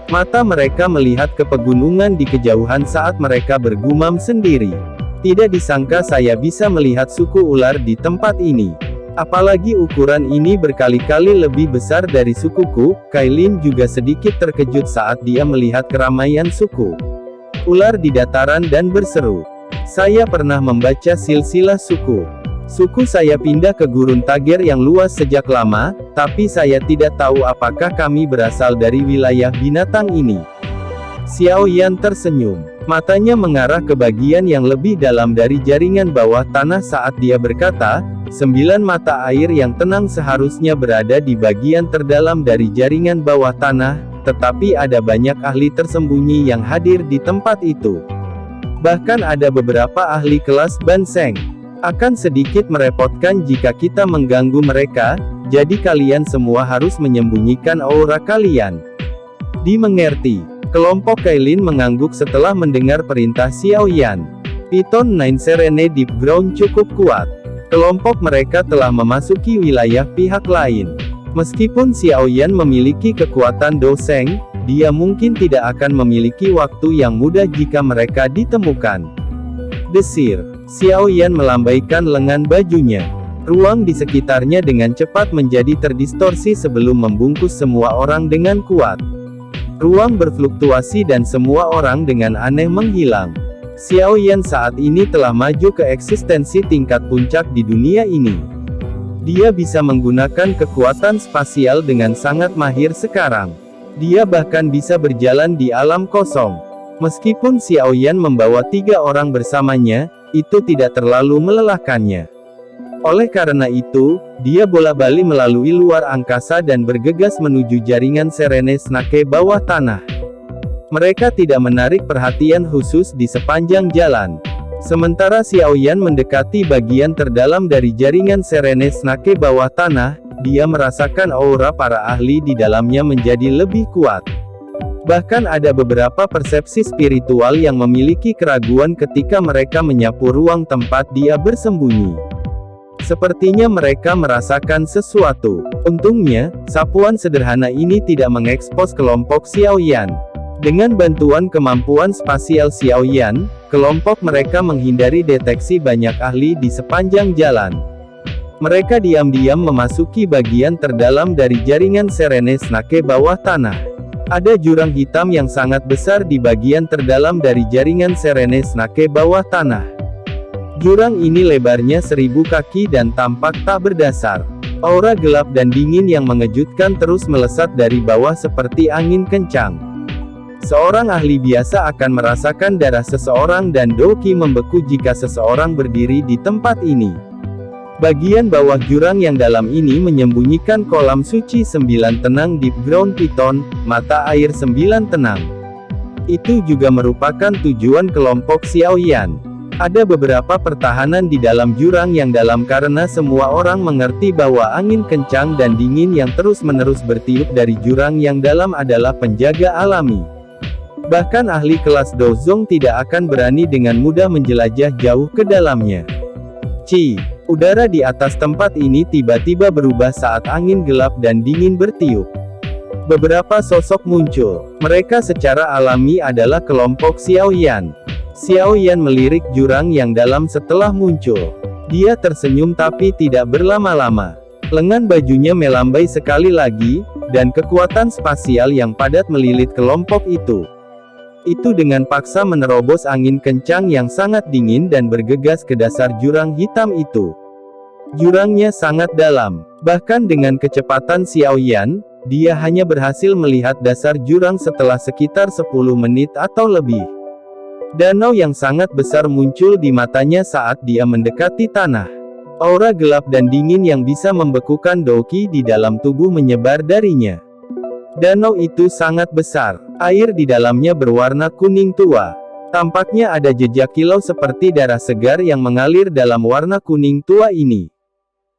Mata mereka melihat ke pegunungan di kejauhan saat mereka bergumam sendiri. Tidak disangka saya bisa melihat suku ular di tempat ini. Apalagi ukuran ini berkali-kali lebih besar dari sukuku. Kailin juga sedikit terkejut saat dia melihat keramaian suku ular di dataran dan berseru. Saya pernah membaca silsilah suku. Suku saya pindah ke gurun Tager yang luas sejak lama, tapi saya tidak tahu apakah kami berasal dari wilayah binatang ini. Xiaoyan tersenyum. Matanya mengarah ke bagian yang lebih dalam dari jaringan bawah tanah saat dia berkata, 9 mata air yang tenang seharusnya berada di bagian terdalam dari jaringan bawah tanah, tetapi ada banyak ahli tersembunyi yang hadir di tempat itu. Bahkan ada beberapa ahli kelas Banseng. Akan sedikit merepotkan jika kita mengganggu mereka, jadi kalian semua harus menyembunyikan aura kalian. Dimengerti. Kelompok Kailin mengangguk setelah mendengar perintah Xiaoyan. Python 9 Serene Deep Ground cukup kuat. Kelompok mereka telah memasuki wilayah pihak lain. Meskipun Xiaoyan memiliki kekuatan Doseng, dia mungkin tidak akan memiliki waktu yang mudah jika mereka ditemukan. Desir. Xiaoyan melambaikan lengan bajunya. Ruang di sekitarnya dengan cepat menjadi terdistorsi sebelum membungkus semua orang dengan kuat. Ruang berfluktuasi dan semua orang dengan aneh menghilang. Xiaoyan saat ini telah maju ke eksistensi tingkat puncak di dunia ini. Dia bisa menggunakan kekuatan spasial dengan sangat mahir sekarang. Dia bahkan bisa berjalan di alam kosong. Meskipun Xiaoyan membawa 3 orang bersamanya, itu tidak terlalu melelahkannya. Oleh karena itu, dia bola-balik melalui luar angkasa dan bergegas menuju jaringan Serene Snake bawah tanah. Mereka tidak menarik perhatian khusus di sepanjang jalan. Sementara Xiaoyan mendekati bagian terdalam dari jaringan Serene Snake bawah tanah, dia merasakan aura para ahli di dalamnya menjadi lebih kuat. Bahkan ada beberapa persepsi spiritual yang memiliki keraguan ketika mereka menyapu ruang tempat dia bersembunyi. Sepertinya mereka merasakan sesuatu. Untungnya, sapuan sederhana ini tidak mengekspos kelompok Xiaoyan. Dengan bantuan kemampuan spasial Xiaoyan, kelompok mereka menghindari deteksi banyak ahli di sepanjang jalan. Mereka diam-diam memasuki bagian terdalam dari jaringan Serene Snake bawah tanah. Ada jurang hitam yang sangat besar di bagian terdalam dari jaringan Serene Snake bawah tanah. Jurang ini lebarnya 1000 kaki dan tampak tak berdasar. Aura gelap dan dingin yang mengejutkan terus melesat dari bawah seperti angin kencang. Seorang ahli biasa akan merasakan darah seseorang dan doki membeku jika seseorang berdiri di tempat ini. Bagian bawah jurang yang dalam ini menyembunyikan kolam suci 9 tenang Deep Ground Python, mata air 9 tenang. Itu juga merupakan tujuan kelompok Xiaoyan. Ada beberapa pertahanan di dalam jurang yang dalam karena semua orang mengerti bahwa angin kencang dan dingin yang terus-menerus bertiup dari jurang yang dalam adalah penjaga alami. Bahkan ahli kelas Dozong tidak akan berani dengan mudah menjelajah jauh ke dalamnya. Udara di atas tempat ini tiba-tiba berubah saat angin gelap dan dingin bertiup. Beberapa sosok muncul. Mereka secara alami adalah kelompok Xiaoyan. Xiao Yan melirik jurang yang dalam setelah muncul. Dia tersenyum tapi tidak berlama-lama. Lengan bajunya melambai sekali lagi, dan kekuatan spasial yang padat melilit kelompok itu. Itu dengan paksa menerobos angin kencang yang sangat dingin dan bergegas ke dasar jurang hitam itu. Jurangnya sangat dalam. Bahkan dengan kecepatan Xiao Yan, dia hanya berhasil melihat dasar jurang setelah sekitar 10 menit atau lebih. Danau yang sangat besar muncul di matanya saat dia mendekati tanah. Aura gelap dan dingin yang bisa membekukan Doqi di dalam tubuh menyebar darinya. Danau itu sangat besar. Air di dalamnya berwarna kuning tua. Tampaknya ada jejak kilau seperti darah segar yang mengalir dalam warna kuning tua ini.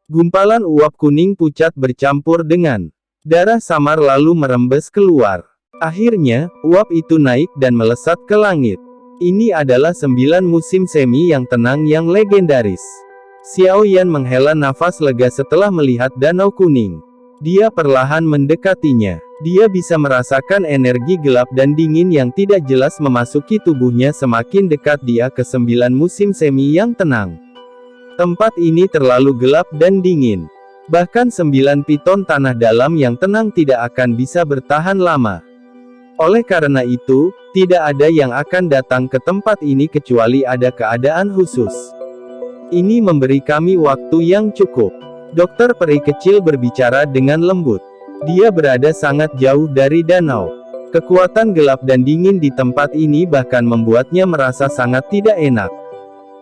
Gumpalan uap kuning pucat bercampur dengan darah samar lalu merembes keluar. Akhirnya, uap itu naik dan melesat ke langit. Ini adalah 9 musim semi yang tenang yang legendaris. Xiao Yan menghela nafas lega setelah melihat danau kuning. Dia perlahan mendekatinya. Dia bisa merasakan energi gelap dan dingin yang tidak jelas memasuki tubuhnya semakin dekat dia ke 9 musim semi yang tenang. Tempat ini terlalu gelap dan dingin. Bahkan 9 piton tanah dalam yang tenang tidak akan bisa bertahan lama. Oleh karena itu, tidak ada yang akan datang ke tempat ini kecuali ada keadaan khusus. Ini memberi kami waktu yang cukup. Dokter peri kecil berbicara dengan lembut. Dia berada sangat jauh dari danau. Kekuatan gelap dan dingin di tempat ini bahkan membuatnya merasa sangat tidak enak.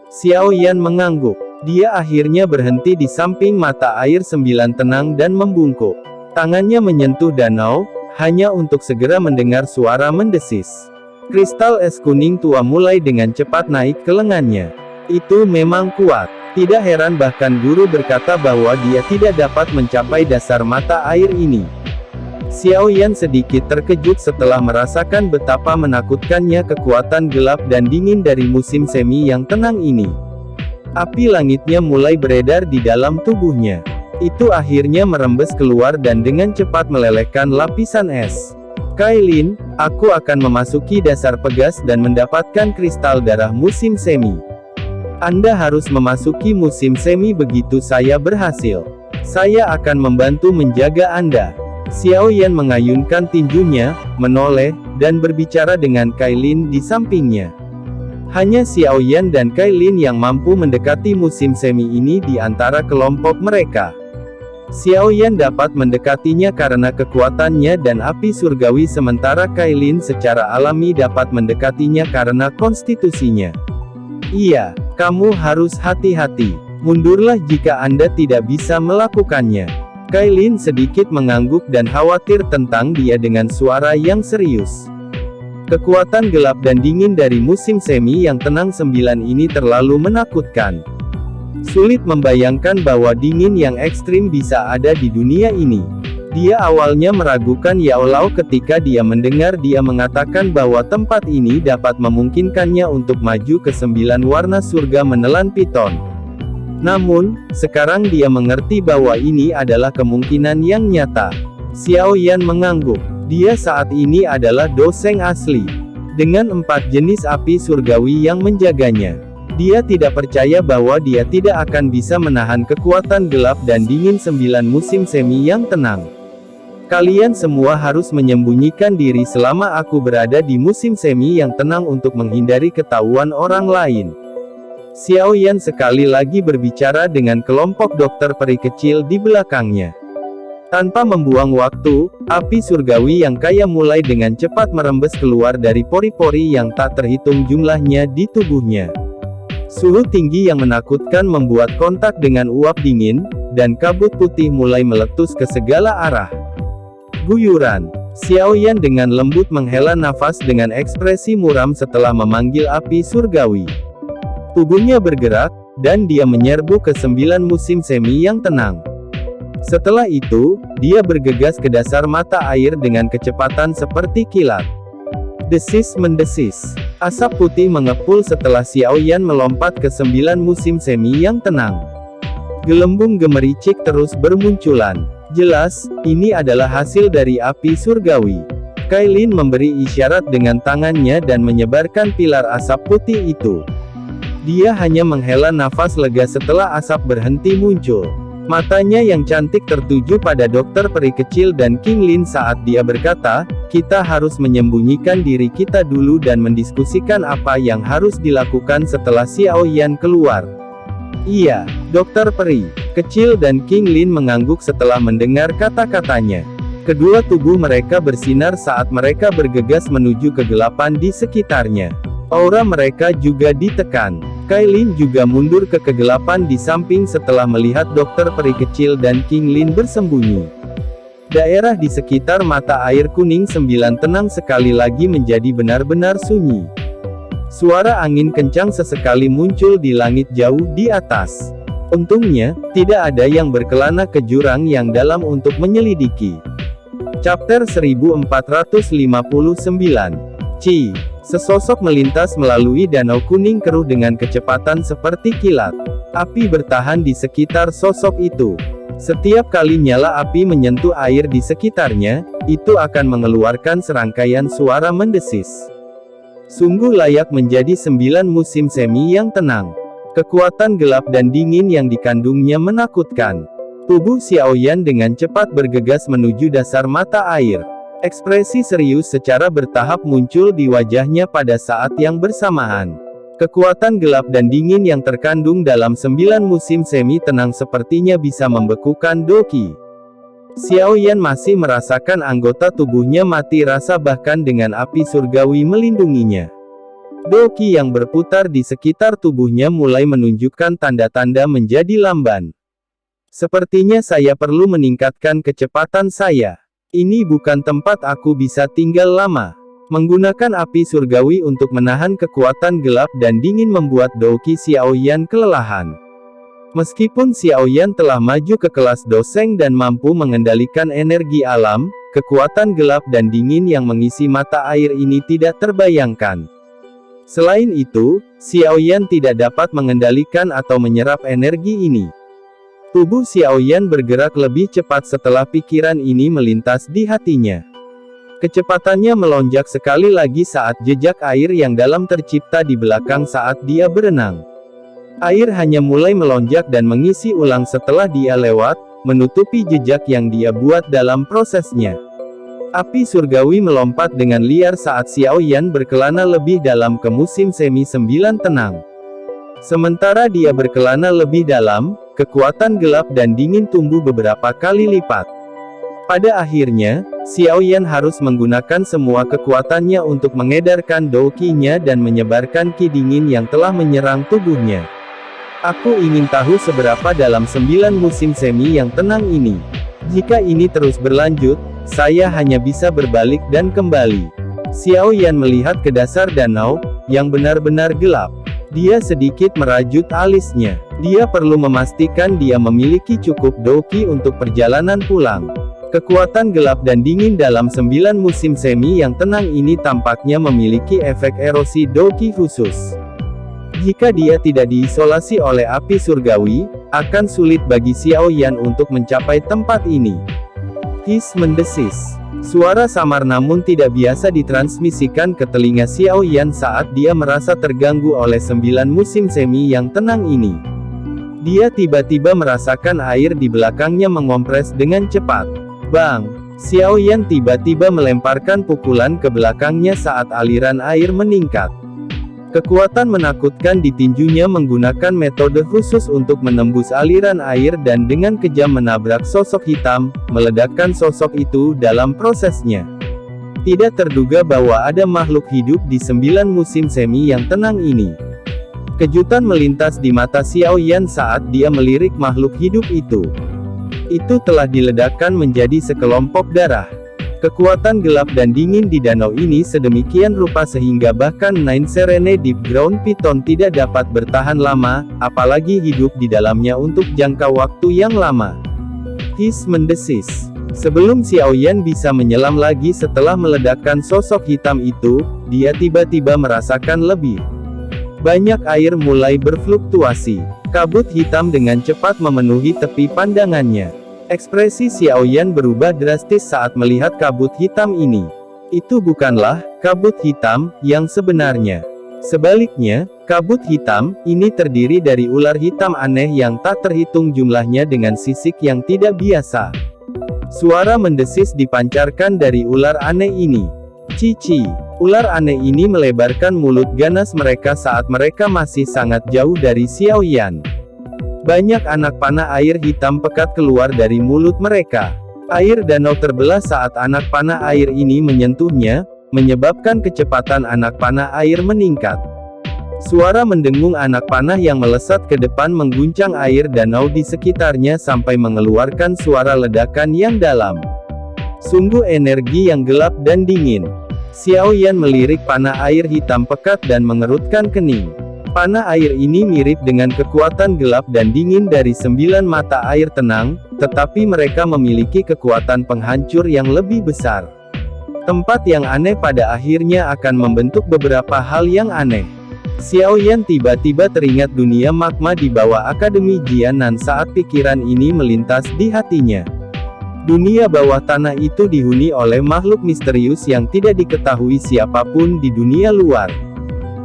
Xiao Yan mengangguk. Dia akhirnya berhenti di samping mata air 9 tenang dan membungkuk. Tangannya menyentuh danau, hanya untuk segera mendengar suara mendesis. Kristal es kuning tua mulai dengan cepat naik ke lengannya. Itu memang kuat. Tidak heran bahkan guru berkata bahwa dia tidak dapat mencapai dasar mata air ini. Xiao Yan sedikit terkejut setelah merasakan betapa menakutkannya kekuatan gelap dan dingin dari musim semi yang tenang ini. Api langitnya mulai beredar di dalam tubuhnya. Itu akhirnya merembes keluar dan dengan cepat melelehkan lapisan es. Kailin, aku akan memasuki dasar pegas dan mendapatkan kristal darah musim semi. Anda harus memasuki musim semi begitu saya berhasil. Saya akan membantu menjaga Anda. Xiao Yan mengayunkan tinjunya, menoleh, dan berbicara dengan Kailin di sampingnya. Hanya Xiao Yan dan Kailin yang mampu mendekati musim semi ini di antara kelompok mereka. Xiao Yan dapat mendekatinya karena kekuatannya dan api surgawi sementara Kailin secara alami dapat mendekatinya karena konstitusinya. Iya, kamu harus hati-hati. Mundurlah jika Anda tidak bisa melakukannya. Kailin sedikit mengangguk dan khawatir tentang dia dengan suara yang serius. Kekuatan gelap dan dingin dari musim semi yang tenang 9 ini terlalu menakutkan. Sulit membayangkan bahwa dingin yang ekstrim bisa ada di dunia ini. Dia awalnya meragukan Yao Lao ketika dia mendengar dia mengatakan bahwa tempat ini dapat memungkinkannya untuk maju ke 9 warna surga menelan piton. Namun, sekarang dia mengerti bahwa ini adalah kemungkinan yang nyata. Xiao Yan mengangguk. Dia saat ini adalah doseng asli. Dengan 4 jenis api surgawi yang menjaganya. Dia tidak percaya bahwa dia tidak akan bisa menahan kekuatan gelap dan dingin 9 musim semi yang tenang. Kalian semua harus menyembunyikan diri selama aku berada di musim semi yang tenang untuk menghindari ketahuan orang lain. Xiao Yan sekali lagi berbicara dengan kelompok dokter peri kecil di belakangnya. Tanpa membuang waktu, api surgawi yang kaya mulai dengan cepat merembes keluar dari pori-pori yang tak terhitung jumlahnya di tubuhnya. Suhu tinggi yang menakutkan membuat kontak dengan uap dingin, dan kabut putih mulai meletus ke segala arah. Guyuran. Xiao Yan dengan lembut menghela nafas dengan ekspresi muram setelah memanggil api surgawi. Tubuhnya bergerak, dan dia menyerbu ke 9 musim semi yang tenang. Setelah itu, dia bergegas ke dasar mata air dengan kecepatan seperti kilat. Desis mendesis. Asap putih mengepul setelah Xiao Yan melompat ke 9 musim semi yang tenang. Gelembung gemericik terus bermunculan. Jelas, ini adalah hasil dari api surgawi. Kailin memberi isyarat dengan tangannya dan menyebarkan pilar asap putih itu. Dia hanya menghela nafas lega setelah asap berhenti muncul. Matanya yang cantik tertuju pada dokter peri kecil dan King Lin saat dia berkata, "Kita harus menyembunyikan diri kita dulu dan mendiskusikan apa yang harus dilakukan setelah Xiao Yan keluar." "Iya, dokter peri kecil," dan King Lin mengangguk setelah mendengar kata-katanya. Kedua tubuh mereka bersinar saat mereka bergegas menuju kegelapan di sekitarnya. Aura mereka juga ditekan. Kailin juga mundur ke kegelapan di samping setelah melihat dokter peri kecil dan King Lin bersembunyi. Daerah di sekitar mata air kuning 9 tenang sekali lagi menjadi benar-benar sunyi. Suara angin kencang sesekali muncul di langit jauh di atas. Untungnya, tidak ada yang berkelana ke jurang yang dalam untuk menyelidiki. Chapter 1459. Ci. Sesosok melintas melalui danau kuning keruh dengan kecepatan seperti kilat. Api bertahan di sekitar sosok itu. Setiap kali nyala api menyentuh air di sekitarnya, itu akan mengeluarkan serangkaian suara mendesis. Sungguh layak menjadi 9 musim semi yang tenang. Kekuatan gelap dan dingin yang dikandungnya menakutkan. Tubuh Xiao Yan dengan cepat bergegas menuju dasar mata air. Ekspresi serius secara bertahap muncul di wajahnya pada saat yang bersamaan. Kekuatan gelap dan dingin yang terkandung dalam 9 musim semi tenang sepertinya bisa membekukan Doqi. Xiao Yan masih merasakan anggota tubuhnya mati rasa bahkan dengan api surgawi melindunginya. Doqi yang berputar di sekitar tubuhnya mulai menunjukkan tanda-tanda menjadi lamban. Sepertinya saya perlu meningkatkan kecepatan saya. Ini bukan tempat aku bisa tinggal lama. Menggunakan api surgawi untuk menahan kekuatan gelap dan dingin membuat Doqi Xiao Yan kelelahan. Meskipun Xiao Yan telah maju ke kelas Doseng dan mampu mengendalikan energi alam, kekuatan gelap dan dingin yang mengisi mata air ini tidak terbayangkan. Selain itu, Xiao Yan tidak dapat mengendalikan atau menyerap energi ini. Tubuh Xiao Yan bergerak lebih cepat setelah pikiran ini melintas di hatinya. Kecepatannya melonjak sekali lagi saat jejak air yang dalam tercipta di belakang saat dia berenang. Air hanya mulai melonjak dan mengisi ulang setelah dia lewat, menutupi jejak yang dia buat dalam prosesnya. Api surgawi melompat dengan liar saat Xiao Yan berkelana lebih dalam ke musim semi 9 tenang. Sementara dia berkelana lebih dalam, kekuatan gelap dan dingin tumbuh beberapa kali lipat. Pada akhirnya, Xiao Yan harus menggunakan semua kekuatannya untuk mengedarkan Doqi-nya dan menyebarkan ki dingin yang telah menyerang tubuhnya. Aku ingin tahu seberapa dalam 9 musim semi yang tenang ini. Jika ini terus berlanjut, saya hanya bisa berbalik dan kembali. Xiao Yan melihat ke dasar danau, yang benar-benar gelap. Dia sedikit merajut alisnya. Dia perlu memastikan dia memiliki cukup Doqi untuk perjalanan pulang. Kekuatan gelap dan dingin dalam 9 musim semi yang tenang ini tampaknya memiliki efek erosi Doqi khusus. Jika dia tidak diisolasi oleh api surgawi, akan sulit bagi Xiao Yan untuk mencapai tempat ini. His mendesis. Suara samar namun tidak biasa ditransmisikan ke telinga Xiao Yan saat dia merasa terganggu oleh 9 musim semi yang tenang ini. Dia tiba-tiba merasakan air di belakangnya mengompres dengan cepat. Bang! Xiao Yan tiba-tiba melemparkan pukulan ke belakangnya saat aliran air meningkat. Kekuatan menakutkan ditinjunya menggunakan metode khusus untuk menembus aliran air dan dengan kejam menabrak sosok hitam, meledakkan sosok itu dalam prosesnya. Tidak terduga bahwa ada makhluk hidup di 9 musim semi yang tenang ini. Kejutan melintas di mata Xiao Yan saat dia melirik makhluk hidup itu. Itu telah diledakkan menjadi sekelompok darah. Kekuatan gelap dan dingin di danau ini sedemikian rupa sehingga bahkan Nine Serene Deep Ground Python tidak dapat bertahan lama, apalagi hidup di dalamnya untuk jangka waktu yang lama. His mendesis. Sebelum Xiao Yan bisa menyelam lagi setelah meledakkan sosok hitam itu, dia tiba-tiba merasakan lebih banyak air mulai berfluktuasi. Kabut hitam dengan cepat memenuhi tepi pandangannya. Ekspresi Xiao Yan berubah drastis saat melihat kabut hitam ini. Itu bukanlah kabut hitam yang sebenarnya. Sebaliknya, kabut hitam ini terdiri dari ular hitam aneh yang tak terhitung jumlahnya dengan sisik yang tidak biasa. Suara mendesis dipancarkan dari ular aneh ini. Cici. Ular aneh ini melebarkan mulut ganas mereka saat mereka masih sangat jauh dari Xiaoyan. Banyak anak panah air hitam pekat keluar dari mulut mereka. Air danau terbelah saat anak panah air ini menyentuhnya, menyebabkan kecepatan anak panah air meningkat. Suara mendengung anak panah yang melesat ke depan mengguncang air danau di sekitarnya sampai mengeluarkan suara ledakan yang dalam. Sungguh energi yang gelap dan dingin. Xiaoyan melirik panah air hitam pekat dan mengerutkan kening. Panah air ini mirip dengan kekuatan gelap dan dingin dari 9 mata air tenang, tetapi mereka memiliki kekuatan penghancur yang lebih besar. Tempat yang aneh pada akhirnya akan membentuk beberapa hal yang aneh. Xiaoyan tiba-tiba teringat dunia magma di bawah Akademi Jianan saat pikiran ini melintas di hatinya. Dunia bawah tanah itu dihuni oleh makhluk misterius yang tidak diketahui siapapun di dunia luar.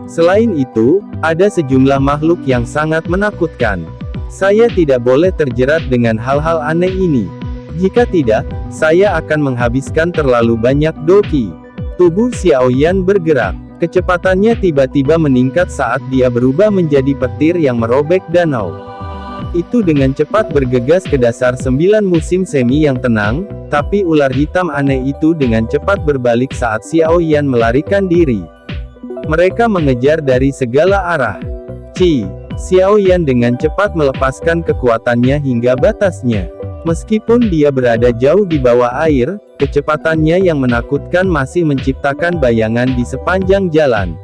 Selain itu, ada sejumlah makhluk yang sangat menakutkan. Saya tidak boleh terjerat dengan hal-hal aneh ini. Jika tidak, saya akan menghabiskan terlalu banyak doki. Tubuh Xiaoyan bergerak. Kecepatannya tiba-tiba meningkat saat dia berubah menjadi petir yang merobek danau. Itu dengan cepat bergegas ke dasar 9 musim semi yang tenang, tapi ular hitam aneh itu dengan cepat berbalik saat Xiaoyan melarikan diri. Mereka mengejar dari segala arah. Xiaoyan dengan cepat melepaskan kekuatannya hingga batasnya. Meskipun dia berada jauh di bawah air, kecepatannya yang menakutkan masih menciptakan bayangan di sepanjang jalan.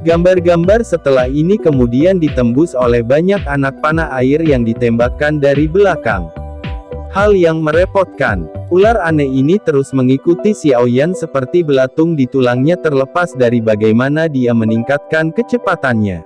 Gambar-gambar setelah ini kemudian ditembus oleh banyak anak panah air yang ditembakkan dari belakang. Hal yang merepotkan, ular aneh ini terus mengikuti Xiaoyan seperti belatung di tulangnya terlepas dari bagaimana dia meningkatkan kecepatannya.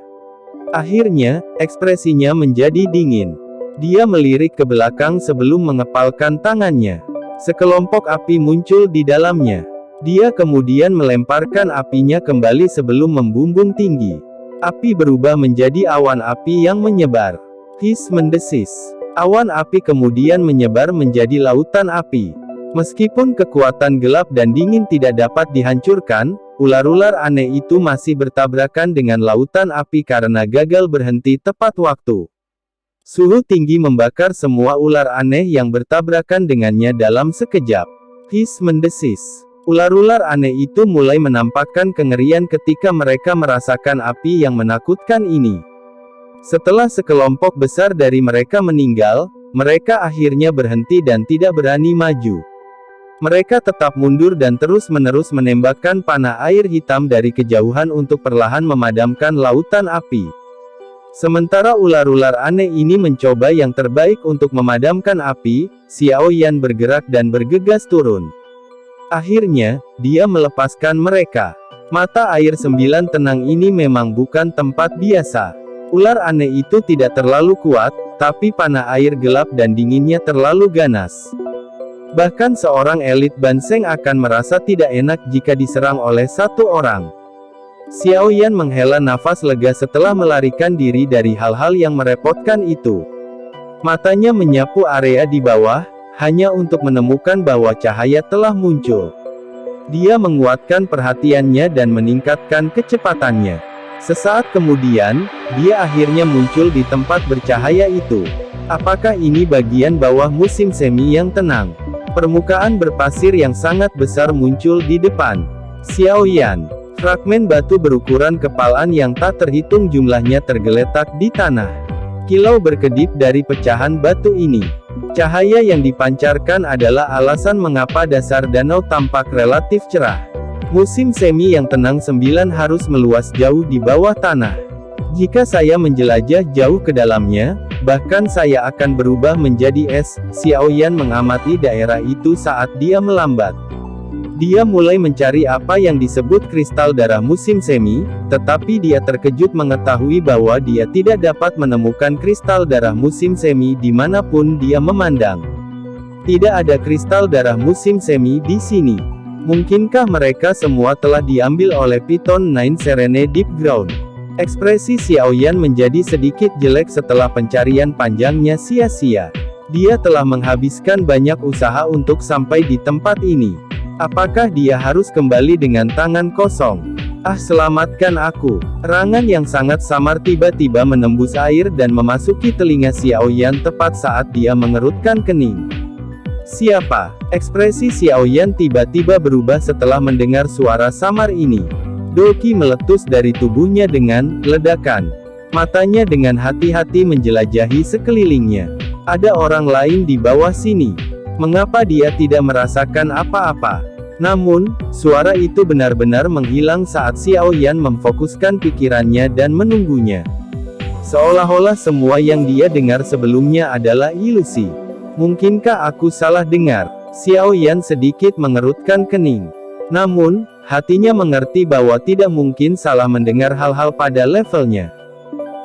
Akhirnya, ekspresinya menjadi dingin. Dia melirik ke belakang sebelum mengepalkan tangannya. Sekelompok api muncul di dalamnya. Dia kemudian melemparkan apinya kembali sebelum membumbung tinggi. Api berubah menjadi awan api yang menyebar. Hiss mendesis. Awan api kemudian menyebar menjadi lautan api. Meskipun kekuatan gelap dan dingin tidak dapat dihancurkan, ular-ular aneh itu masih bertabrakan dengan lautan api karena gagal berhenti tepat waktu. Suhu tinggi membakar semua ular aneh yang bertabrakan dengannya dalam sekejap. Hiss mendesis. Ular-ular aneh itu mulai menampakkan kengerian ketika mereka merasakan api yang menakutkan ini. Setelah sekelompok besar dari mereka meninggal, mereka akhirnya berhenti dan tidak berani maju. Mereka tetap mundur dan terus-menerus menembakkan panah air hitam dari kejauhan untuk perlahan memadamkan lautan api. Sementara ular-ular aneh ini mencoba yang terbaik untuk memadamkan api, Xiaoyan bergerak dan bergegas turun. Akhirnya, dia melepaskan mereka. Mata air 9 tenang ini memang bukan tempat biasa. Ular aneh itu tidak terlalu kuat, tapi panah air gelap dan dinginnya terlalu ganas. Bahkan seorang elit Banseng akan merasa tidak enak jika diserang oleh satu orang. Xiaoyan menghela nafas lega setelah melarikan diri dari hal-hal yang merepotkan itu. Matanya menyapu area di bawah, hanya untuk menemukan bahwa cahaya telah muncul. Dia menguatkan perhatiannya dan meningkatkan kecepatannya. Sesaat kemudian, dia akhirnya muncul di tempat bercahaya itu. Apakah ini bagian bawah musim semi yang tenang? Permukaan berpasir yang sangat besar muncul di depan Xiaoyan. Fragmen batu berukuran kepalan yang tak terhitung jumlahnya tergeletak di tanah. Kilau berkedip dari pecahan batu ini. Cahaya yang dipancarkan adalah alasan mengapa dasar danau tampak relatif cerah. Musim semi yang tenang 9 harus meluas jauh di bawah tanah. Jika saya menjelajah jauh ke dalamnya, bahkan saya akan berubah menjadi es. Xiaoyan mengamati daerah itu saat dia melambat. Dia mulai mencari apa yang disebut kristal darah musim semi, tetapi dia terkejut mengetahui bahwa dia tidak dapat menemukan kristal darah musim semi dimanapun dia memandang. Tidak ada kristal darah musim semi di sini. Mungkinkah mereka semua telah diambil oleh Python 9 Serene Deep Ground? Ekspresi Xiao Yan menjadi sedikit jelek setelah pencarian panjangnya sia-sia. Dia telah menghabiskan banyak usaha untuk sampai di tempat ini. Apakah dia harus kembali dengan tangan kosong? Ah, selamatkan aku. Erangan yang sangat samar tiba-tiba menembus air dan memasuki telinga Xiao Yan tepat saat dia mengerutkan kening. Siapa? Ekspresi Xiao Yan tiba-tiba berubah setelah mendengar suara samar ini. Doki meletus dari tubuhnya dengan ledakan. Matanya dengan hati-hati menjelajahi sekelilingnya. Ada orang lain di bawah sini. Mengapa dia tidak merasakan apa-apa? Namun, suara itu benar-benar menghilang saat Xiao Yan memfokuskan pikirannya dan menunggunya. Seolah-olah semua yang dia dengar sebelumnya adalah ilusi. Mungkinkah aku salah dengar? Xiao Yan sedikit mengerutkan kening. Namun, hatinya mengerti bahwa tidak mungkin salah mendengar hal-hal pada levelnya.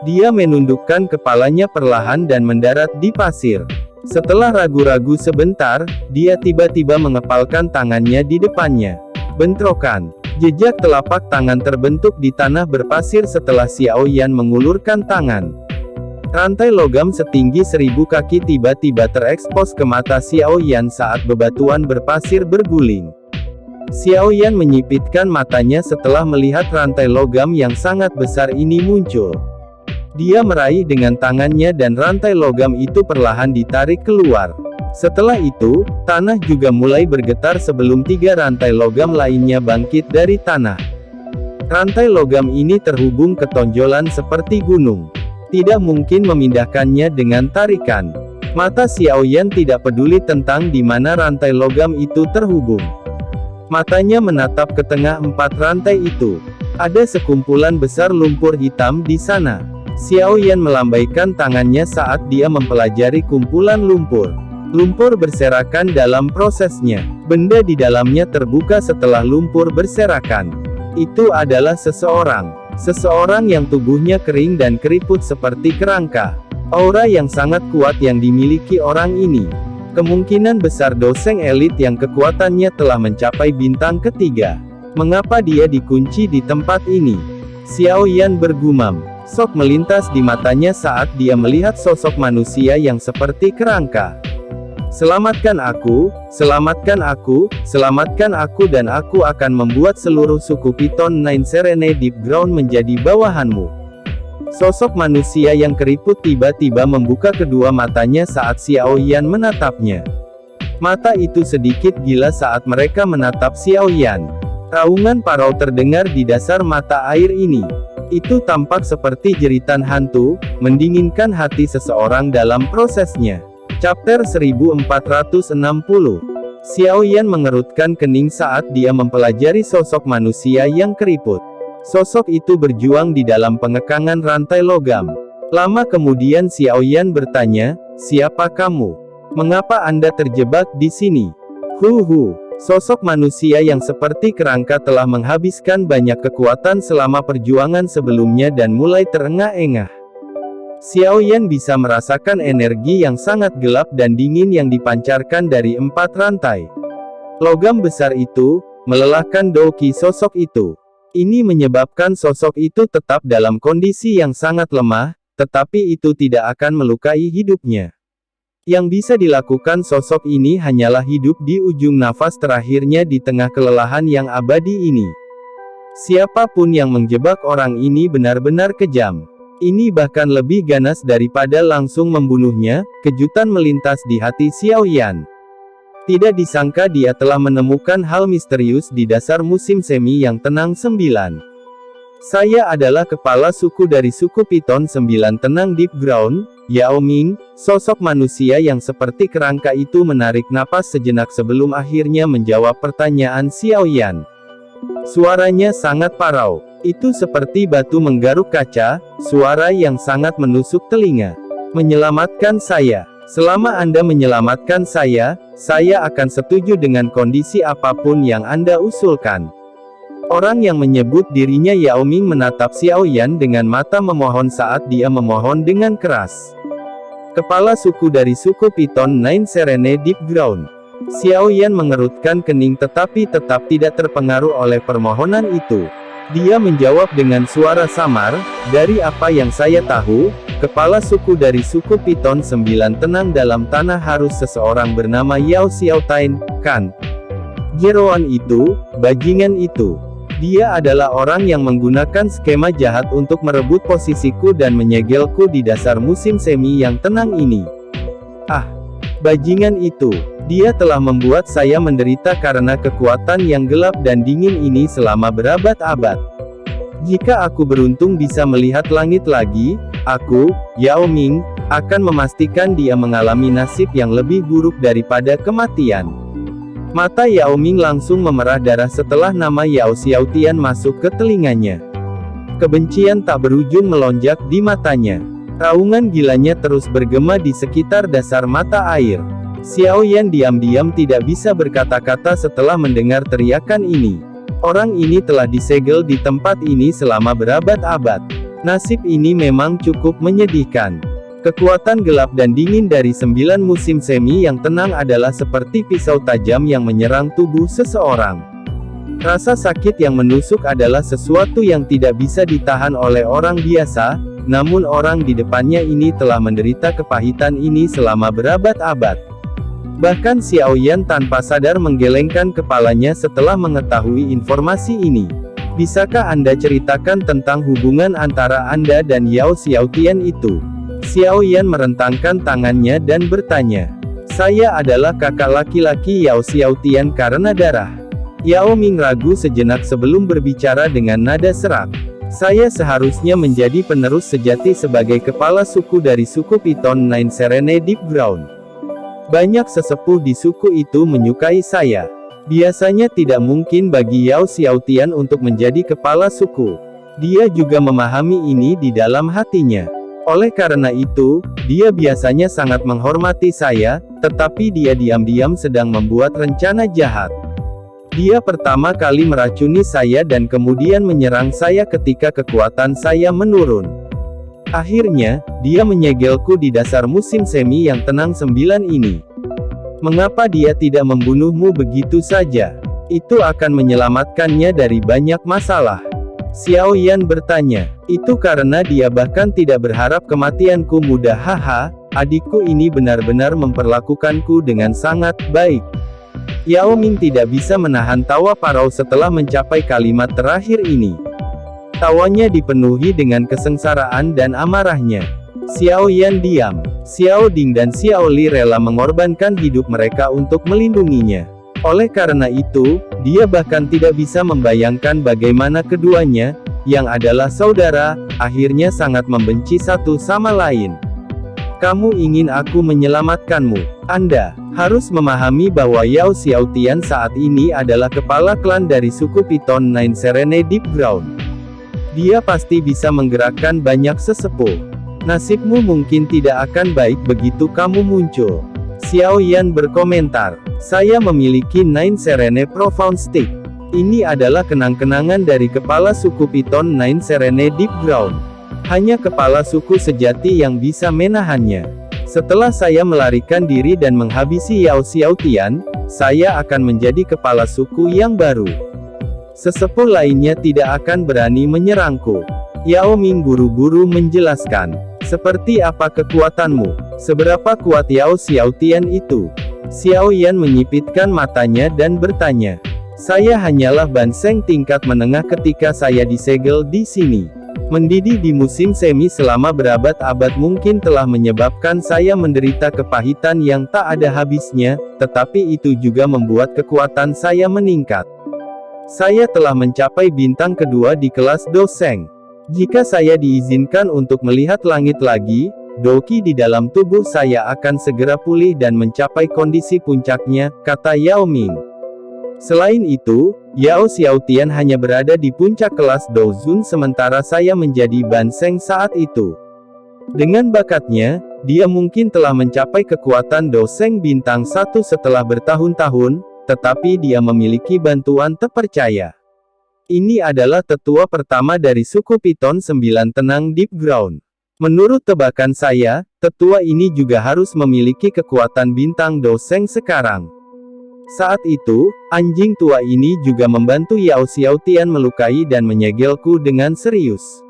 Dia menundukkan kepalanya perlahan dan mendarat di pasir. Setelah ragu-ragu sebentar, dia tiba-tiba mengepalkan tangannya di depannya. Bentrokan. Jejak telapak tangan terbentuk di tanah berpasir setelah Xiao Yan mengulurkan tangan. Rantai logam setinggi 1000 kaki tiba-tiba terekspos ke mata Xiao Yan saat bebatuan berpasir berguling. Xiao Yan menyipitkan matanya setelah melihat rantai logam yang sangat besar ini muncul. Dia meraih dengan tangannya dan rantai logam itu perlahan ditarik keluar. Setelah itu, tanah juga mulai bergetar sebelum 3 rantai logam lainnya bangkit dari tanah. Rantai logam ini terhubung ke tonjolan seperti gunung. Tidak mungkin memindahkannya dengan tarikan. Mata Xiao Yan tidak peduli tentang di mana rantai logam itu terhubung. Matanya menatap ke tengah 4 rantai itu. Ada sekumpulan besar lumpur hitam di sana. Xiao Yan melambaikan tangannya saat dia mempelajari kumpulan lumpur. Lumpur berserakan dalam prosesnya. Benda di dalamnya terbuka setelah lumpur berserakan. Itu adalah seseorang. Seseorang yang tubuhnya kering dan keriput seperti kerangka. Aura yang sangat kuat yang dimiliki orang ini. Kemungkinan besar doseng elit yang kekuatannya telah mencapai bintang ketiga. Mengapa dia dikunci di tempat ini? Xiao Yan bergumam. Sok melintas di matanya saat dia melihat sosok manusia yang seperti kerangka. Selamatkan aku, selamatkan aku, selamatkan aku dan aku akan membuat seluruh suku Python 9 Serene Deep Ground menjadi bawahanmu. Sosok manusia yang keriput tiba-tiba membuka kedua matanya saat Xiao Yan menatapnya. Mata itu sedikit gila saat mereka menatap Xiao Yan. Raungan parau terdengar di dasar mata air ini. Itu tampak seperti jeritan hantu, mendinginkan hati seseorang dalam prosesnya. Chapter 1460. Xiao Yan mengerutkan kening saat dia mempelajari sosok manusia yang keriput. Sosok itu berjuang di dalam pengekangan rantai logam. Lama kemudian Xiao Yan bertanya, "Siapa kamu? Mengapa Anda terjebak di sini?" Sosok manusia yang seperti kerangka telah menghabiskan banyak kekuatan selama perjuangan sebelumnya dan mulai terengah-engah. Xiao Yan bisa merasakan energi yang sangat gelap dan dingin yang dipancarkan dari 4 rantai. Logam besar itu, melelahkan Doki sosok itu. Ini menyebabkan sosok itu tetap dalam kondisi yang sangat lemah, tetapi itu tidak akan melukai hidupnya. Yang bisa dilakukan sosok ini hanyalah hidup di ujung nafas terakhirnya di tengah kelelahan yang abadi ini. Siapapun yang menjebak orang ini benar-benar kejam. Ini bahkan lebih ganas daripada langsung membunuhnya. Kejutan melintas di hati Xiao Yan. Tidak disangka dia telah menemukan hal misterius di dasar musim semi yang tenang 9. Saya adalah kepala suku dari suku Python 9 Tenang Deep Ground, Yao Ming. Sosok manusia yang seperti kerangka itu menarik napas sejenak sebelum akhirnya menjawab pertanyaan Xiao Yan. Suaranya sangat parau. Itu seperti batu menggaruk kaca, suara yang sangat menusuk telinga. Menyelamatkan saya. Selama Anda menyelamatkan saya akan setuju dengan kondisi apapun yang Anda usulkan. Orang yang menyebut dirinya Yao Ming menatap Xiao Yan dengan mata memohon saat dia memohon dengan keras. Kepala suku dari suku Python 9 Serene Deep Ground. Xiao Yan mengerutkan kening tetapi tetap tidak terpengaruh oleh permohonan itu. Dia menjawab dengan suara samar, dari apa yang saya tahu, kepala suku dari suku Piton 9 tenang dalam tanah harus seseorang bernama Yao Xiaotain, kan? Jeroan itu, bajingan itu. Dia adalah orang yang menggunakan skema jahat untuk merebut posisiku dan menyegelku di dasar musim semi yang tenang ini. Ah, bajingan itu. Dia telah membuat saya menderita karena kekuatan yang gelap dan dingin ini selama berabad-abad. Jika aku beruntung bisa melihat langit lagi, aku, Yao Ming, akan memastikan dia mengalami nasib yang lebih buruk daripada kematian. Mata Yao Ming langsung memerah darah setelah nama Yao Xiaotian masuk ke telinganya. Kebencian tak berujung melonjak di matanya. Raungan gilanya terus bergema di sekitar dasar mata air. Xiao Yan diam-diam tidak bisa berkata-kata setelah mendengar teriakan ini. Orang ini telah disegel di tempat ini selama berabad-abad. Nasib ini memang cukup menyedihkan. Kekuatan gelap dan dingin dari 9 musim semi yang tenang adalah seperti pisau tajam yang menyerang tubuh seseorang. Rasa sakit yang menusuk adalah sesuatu yang tidak bisa ditahan oleh orang biasa, namun orang di depannya ini telah menderita kepahitan ini selama berabad-abad. Bahkan Xiao Yan tanpa sadar menggelengkan kepalanya setelah mengetahui informasi ini. Bisakah Anda ceritakan tentang hubungan antara Anda dan Yao Xiaotian itu? Xiao Yan merentangkan tangannya dan bertanya. Saya adalah kakak laki-laki Yao Xiaotian karena darah. Yao Ming ragu sejenak sebelum berbicara dengan nada serak. Saya seharusnya menjadi penerus sejati sebagai kepala suku dari suku Piton Nine Serene Deep Ground. Banyak sesepuh di suku itu menyukai saya. Biasanya tidak mungkin bagi Yao Xiaotian untuk menjadi kepala suku. Dia juga memahami ini di dalam hatinya. Oleh karena itu, dia biasanya sangat menghormati saya, tetapi dia diam-diam sedang membuat rencana jahat. Dia pertama kali meracuni saya dan kemudian menyerang saya ketika kekuatan saya menurun. Akhirnya, dia menyegelku di dasar musim semi yang tenang 9 ini. Mengapa dia tidak membunuhmu begitu saja? Itu akan menyelamatkannya dari banyak masalah. Xiao Yan bertanya. Itu karena dia bahkan tidak berharap kematianku mudah. Haha, adikku ini benar-benar memperlakukanku dengan sangat baik. Yao Ming tidak bisa menahan tawa parau setelah mencapai kalimat terakhir ini. Tawanya dipenuhi dengan kesengsaraan dan amarahnya. Xiao Yan diam. Xiao Ding dan Xiao Li rela mengorbankan hidup mereka untuk melindunginya. Oleh karena itu, dia bahkan tidak bisa membayangkan bagaimana keduanya, yang adalah saudara, akhirnya sangat membenci satu sama lain. Kamu ingin aku menyelamatkanmu. Anda harus memahami bahwa Yao Xiaotian saat ini adalah kepala klan dari suku Piton Nine Serene Deep Ground. Dia pasti bisa menggerakkan banyak sesepuh. Nasibmu mungkin tidak akan baik begitu kamu muncul. Xiao Yan berkomentar. Saya memiliki Nine Serene Profound Stick. Ini adalah kenang-kenangan dari kepala suku Piton Nine Serene Deep Ground. Hanya kepala suku sejati yang bisa menahannya. Setelah saya melarikan diri dan menghabisi Yao Xiaotian, saya akan menjadi kepala suku yang baru. Sesepuh lainnya tidak akan berani menyerangku. Yao Ming buru-buru menjelaskan. Seperti apa kekuatanmu? Seberapa kuat Yao Xiaotian itu? Xiao Yan menyipitkan matanya dan bertanya. Saya hanyalah banseng tingkat menengah ketika saya disegel di sini. Mendidih di musim semi selama berabad-abad mungkin telah menyebabkan saya menderita kepahitan yang tak ada habisnya, tetapi itu juga membuat kekuatan saya meningkat. Saya telah mencapai bintang kedua di kelas Doseng. Jika saya diizinkan untuk melihat langit lagi, Doki di dalam tubuh saya akan segera pulih dan mencapai kondisi puncaknya, kata Yao Ming. Selain itu, Yao Xiaotian hanya berada di puncak kelas Douzun sementara saya menjadi banseng saat itu. Dengan bakatnya, dia mungkin telah mencapai kekuatan Doseng bintang 1 setelah bertahun-tahun, tetapi dia memiliki bantuan terpercaya. Ini adalah tetua pertama dari suku Piton 9 Tenang Deep Ground. Menurut tebakan saya, tetua ini juga harus memiliki kekuatan bintang Doseng sekarang. Saat itu, anjing tua ini juga membantu Yao Xiaotian melukai dan menyegelku dengan serius.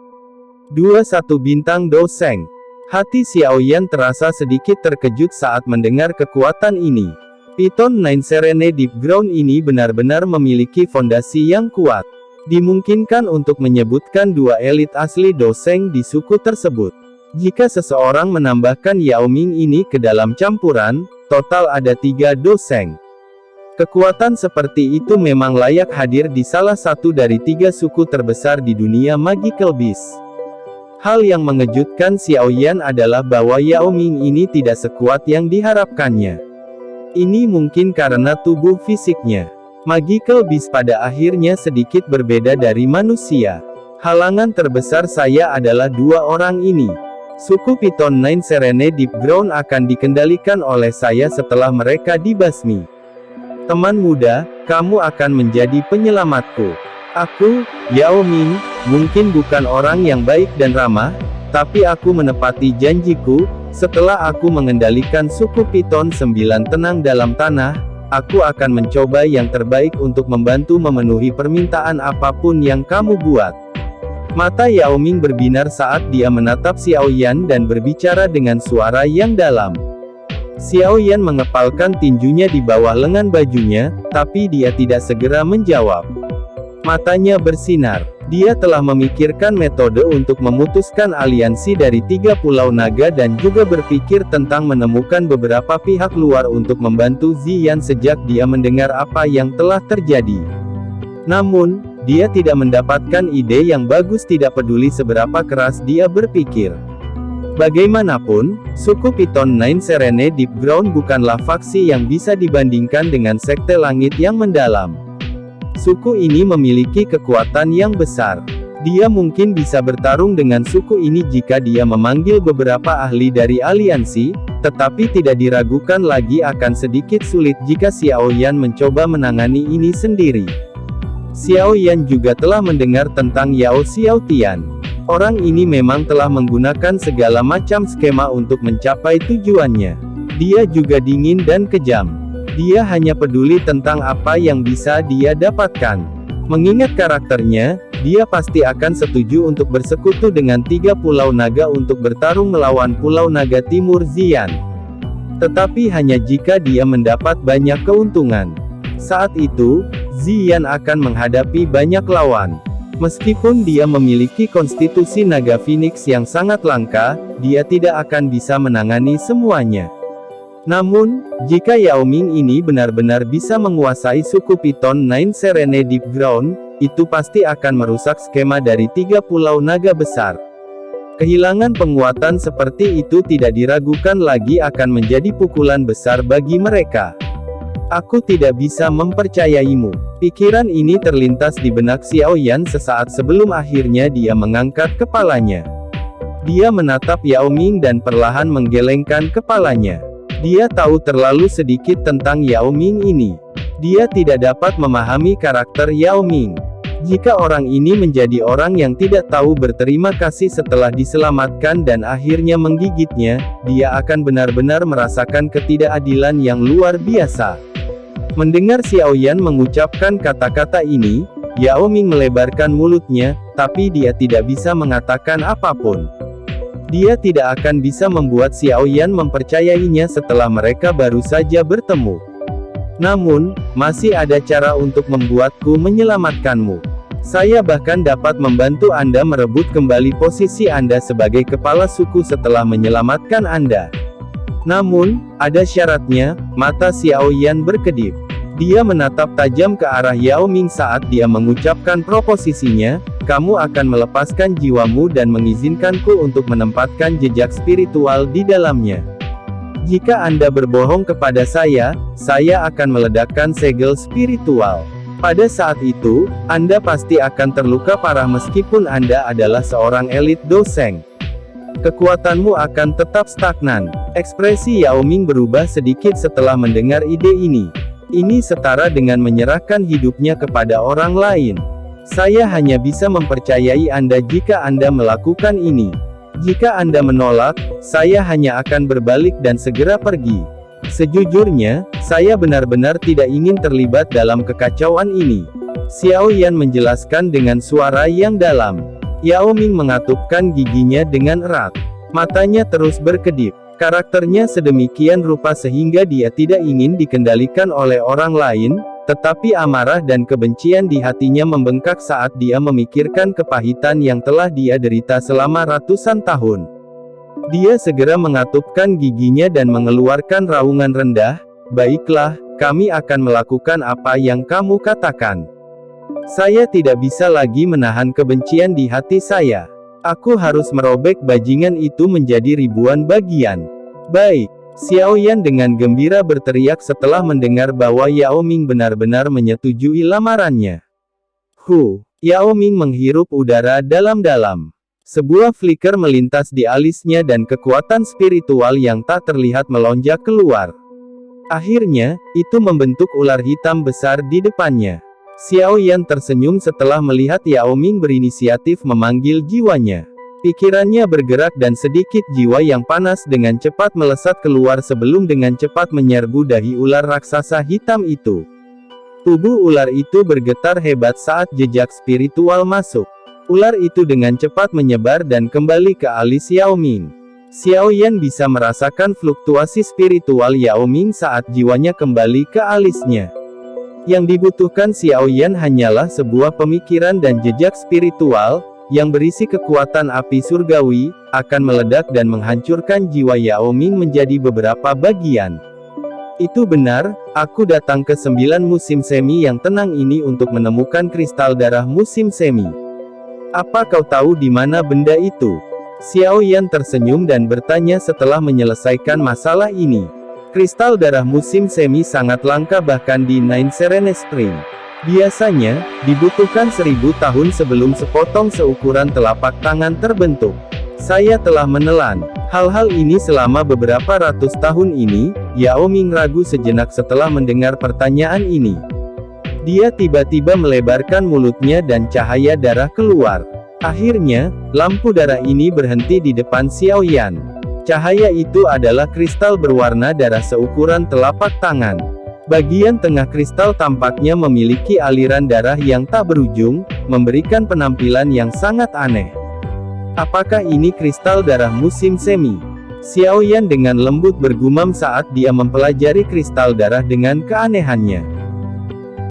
21 bintang Do Seng. Hati Xiaoyan terasa sedikit terkejut saat mendengar kekuatan ini. Python 9 Serene Deep Ground ini benar-benar memiliki fondasi yang kuat. Dimungkinkan untuk menyebutkan dua elit asli Do Seng di suku tersebut. Jika seseorang menambahkan Yao Ming ini ke dalam campuran, total ada 3 Do Seng. Kekuatan seperti itu memang layak hadir di salah satu dari 3 suku terbesar di dunia Magical Beast. Hal yang mengejutkan Xiaoyan adalah bahwa Yao Ming ini tidak sekuat yang diharapkannya. Ini mungkin karena tubuh fisiknya. Magical Beast pada akhirnya sedikit berbeda dari manusia. Halangan terbesar saya adalah 2 orang ini. Suku Python 9 Serene Deep Ground akan dikendalikan oleh saya setelah mereka dibasmi. Teman muda, kamu akan menjadi penyelamatku. Aku, Yao Ming, mungkin bukan orang yang baik dan ramah, tapi aku menepati janjiku. Setelah aku mengendalikan suku Python 9 tenang dalam tanah, aku akan mencoba yang terbaik untuk membantu memenuhi permintaan apapun yang kamu buat. Mata Yao Ming berbinar saat dia menatap Xiaoyan dan berbicara dengan suara yang dalam. Xiaoyan mengepalkan tinjunya di bawah lengan bajunya, tapi dia tidak segera menjawab. Matanya bersinar. Dia telah memikirkan metode untuk memutuskan aliansi dari 3 pulau naga dan juga berpikir tentang menemukan beberapa pihak luar untuk membantu Ziyan sejak dia mendengar apa yang telah terjadi. Namun, dia tidak mendapatkan ide yang bagus tidak peduli seberapa keras dia berpikir. Bagaimanapun, suku Python 9 Serene Deep Ground bukanlah faksi yang bisa dibandingkan dengan Sekte Langit yang mendalam. Suku ini memiliki kekuatan yang besar. Dia mungkin bisa bertarung dengan suku ini jika dia memanggil beberapa ahli dari aliansi, tetapi tidak diragukan lagi akan sedikit sulit jika Xiaoyan mencoba menangani ini sendiri. Xiaoyan juga telah mendengar tentang Yao Xiaotian. Orang ini memang telah menggunakan segala macam skema untuk mencapai tujuannya. Dia juga dingin dan kejam. Dia hanya peduli tentang apa yang bisa dia dapatkan. Mengingat karakternya, dia pasti akan setuju untuk bersekutu dengan 3 pulau naga untuk bertarung melawan pulau naga timur Ziyan. Tetapi hanya jika dia mendapat banyak keuntungan. Saat itu, Ziyan akan menghadapi banyak lawan. Meskipun dia memiliki konstitusi naga Phoenix yang sangat langka, dia tidak akan bisa menangani semuanya. Namun, jika Yao Ming ini benar-benar bisa menguasai suku Python 9 Serene Deep Ground, itu pasti akan merusak skema dari 3 pulau naga besar. Kehilangan penguatan seperti itu tidak diragukan lagi akan menjadi pukulan besar bagi mereka. Aku tidak bisa mempercayaimu. Pikiran ini terlintas di benak Xiaoyan sesaat sebelum akhirnya dia mengangkat kepalanya. Dia menatap Yao Ming dan perlahan menggelengkan kepalanya. Dia tahu terlalu sedikit tentang Yao Ming ini. Dia tidak dapat memahami karakter Yao Ming. Jika orang ini menjadi orang yang tidak tahu berterima kasih setelah diselamatkan dan akhirnya menggigitnya, dia akan benar-benar merasakan ketidakadilan yang luar biasa. Mendengar Xiaoyan mengucapkan kata-kata ini, Yao Ming melebarkan mulutnya, tapi dia tidak bisa mengatakan apapun. Dia tidak akan bisa membuat Xiaoyan mempercayainya setelah mereka baru saja bertemu. Namun, masih ada cara untuk membuatku menyelamatkanmu. Saya bahkan dapat membantu Anda merebut kembali posisi Anda sebagai kepala suku setelah menyelamatkan Anda. Namun, ada syaratnya. Mata Xiaoyan berkedip. Dia menatap tajam ke arah Yao Ming saat dia mengucapkan proposisinya, kamu akan melepaskan jiwamu dan mengizinkanku untuk menempatkan jejak spiritual di dalamnya. Jika Anda berbohong kepada saya akan meledakkan segel spiritual. Pada saat itu, Anda pasti akan terluka parah meskipun Anda adalah seorang elit Do Seng. Kekuatanmu akan tetap stagnan. Ekspresi Yao Ming berubah sedikit setelah mendengar ide ini. Ini setara dengan menyerahkan hidupnya kepada orang lain. Saya hanya bisa mempercayai Anda jika Anda melakukan ini. Jika Anda menolak, saya hanya akan berbalik dan segera pergi. Sejujurnya, Saya benar-benar tidak ingin terlibat dalam kekacauan ini. Xiao Yan menjelaskan dengan suara yang dalam. Yao Ming mengatupkan giginya dengan erat. Matanya terus berkedip. Karakternya sedemikian rupa sehingga dia tidak ingin dikendalikan oleh orang lain, tetapi amarah dan kebencian di hatinya membengkak saat dia memikirkan kepahitan yang telah dia derita selama ratusan tahun. Dia segera mengatupkan giginya dan mengeluarkan raungan rendah, "Baiklah, kami akan melakukan apa yang kamu katakan. Saya tidak bisa lagi menahan kebencian di hati saya. Aku harus merobek bajingan itu menjadi ribuan bagian." "Baik." Xiao Yan dengan gembira berteriak setelah mendengar bahwa Yao Ming benar-benar menyetujui lamarannya. Yao Ming menghirup udara dalam-dalam. Sebuah flicker melintas di alisnya dan kekuatan spiritual yang tak terlihat melonjak keluar. Akhirnya, itu membentuk ular hitam besar di depannya. Xiao Yan tersenyum setelah melihat Yao Ming berinisiatif memanggil jiwanya. Pikirannya bergerak dan sedikit jiwa yang panas dengan cepat melesat keluar sebelum dengan cepat menyerbu dahi ular raksasa hitam itu. Tubuh ular itu bergetar hebat saat jejak spiritual masuk. Ular itu dengan cepat menyebar dan kembali ke alis Yao Ming. Xiao Yan bisa merasakan fluktuasi spiritual Yao Ming saat jiwanya kembali ke alisnya. Yang dibutuhkan Xiao Yan hanyalah sebuah pemikiran dan jejak spiritual, yang berisi kekuatan api surgawi, akan meledak dan menghancurkan jiwa Yao Ming menjadi beberapa bagian. Itu benar, aku datang ke 9 musim semi yang tenang ini untuk menemukan kristal darah musim semi. Apa kau tahu di mana benda itu? Xiao Yan tersenyum dan bertanya setelah menyelesaikan masalah ini. Kristal darah musim semi sangat langka bahkan di Nine Serene Spring. Biasanya, dibutuhkan 1000 tahun sebelum sepotong seukuran telapak tangan terbentuk. Saya telah menelan hal-hal ini selama beberapa ratus tahun ini. Yao Ming ragu sejenak setelah mendengar pertanyaan ini. Dia tiba-tiba melebarkan mulutnya dan cahaya darah keluar. Akhirnya, lampu darah ini berhenti di depan Xiao Yan. Cahaya itu adalah kristal berwarna darah seukuran telapak tangan. Bagian tengah kristal tampaknya memiliki aliran darah yang tak berujung, memberikan penampilan yang sangat aneh. Apakah ini kristal darah musim semi? Xiao Yan dengan lembut bergumam saat dia mempelajari kristal darah dengan keanehannya.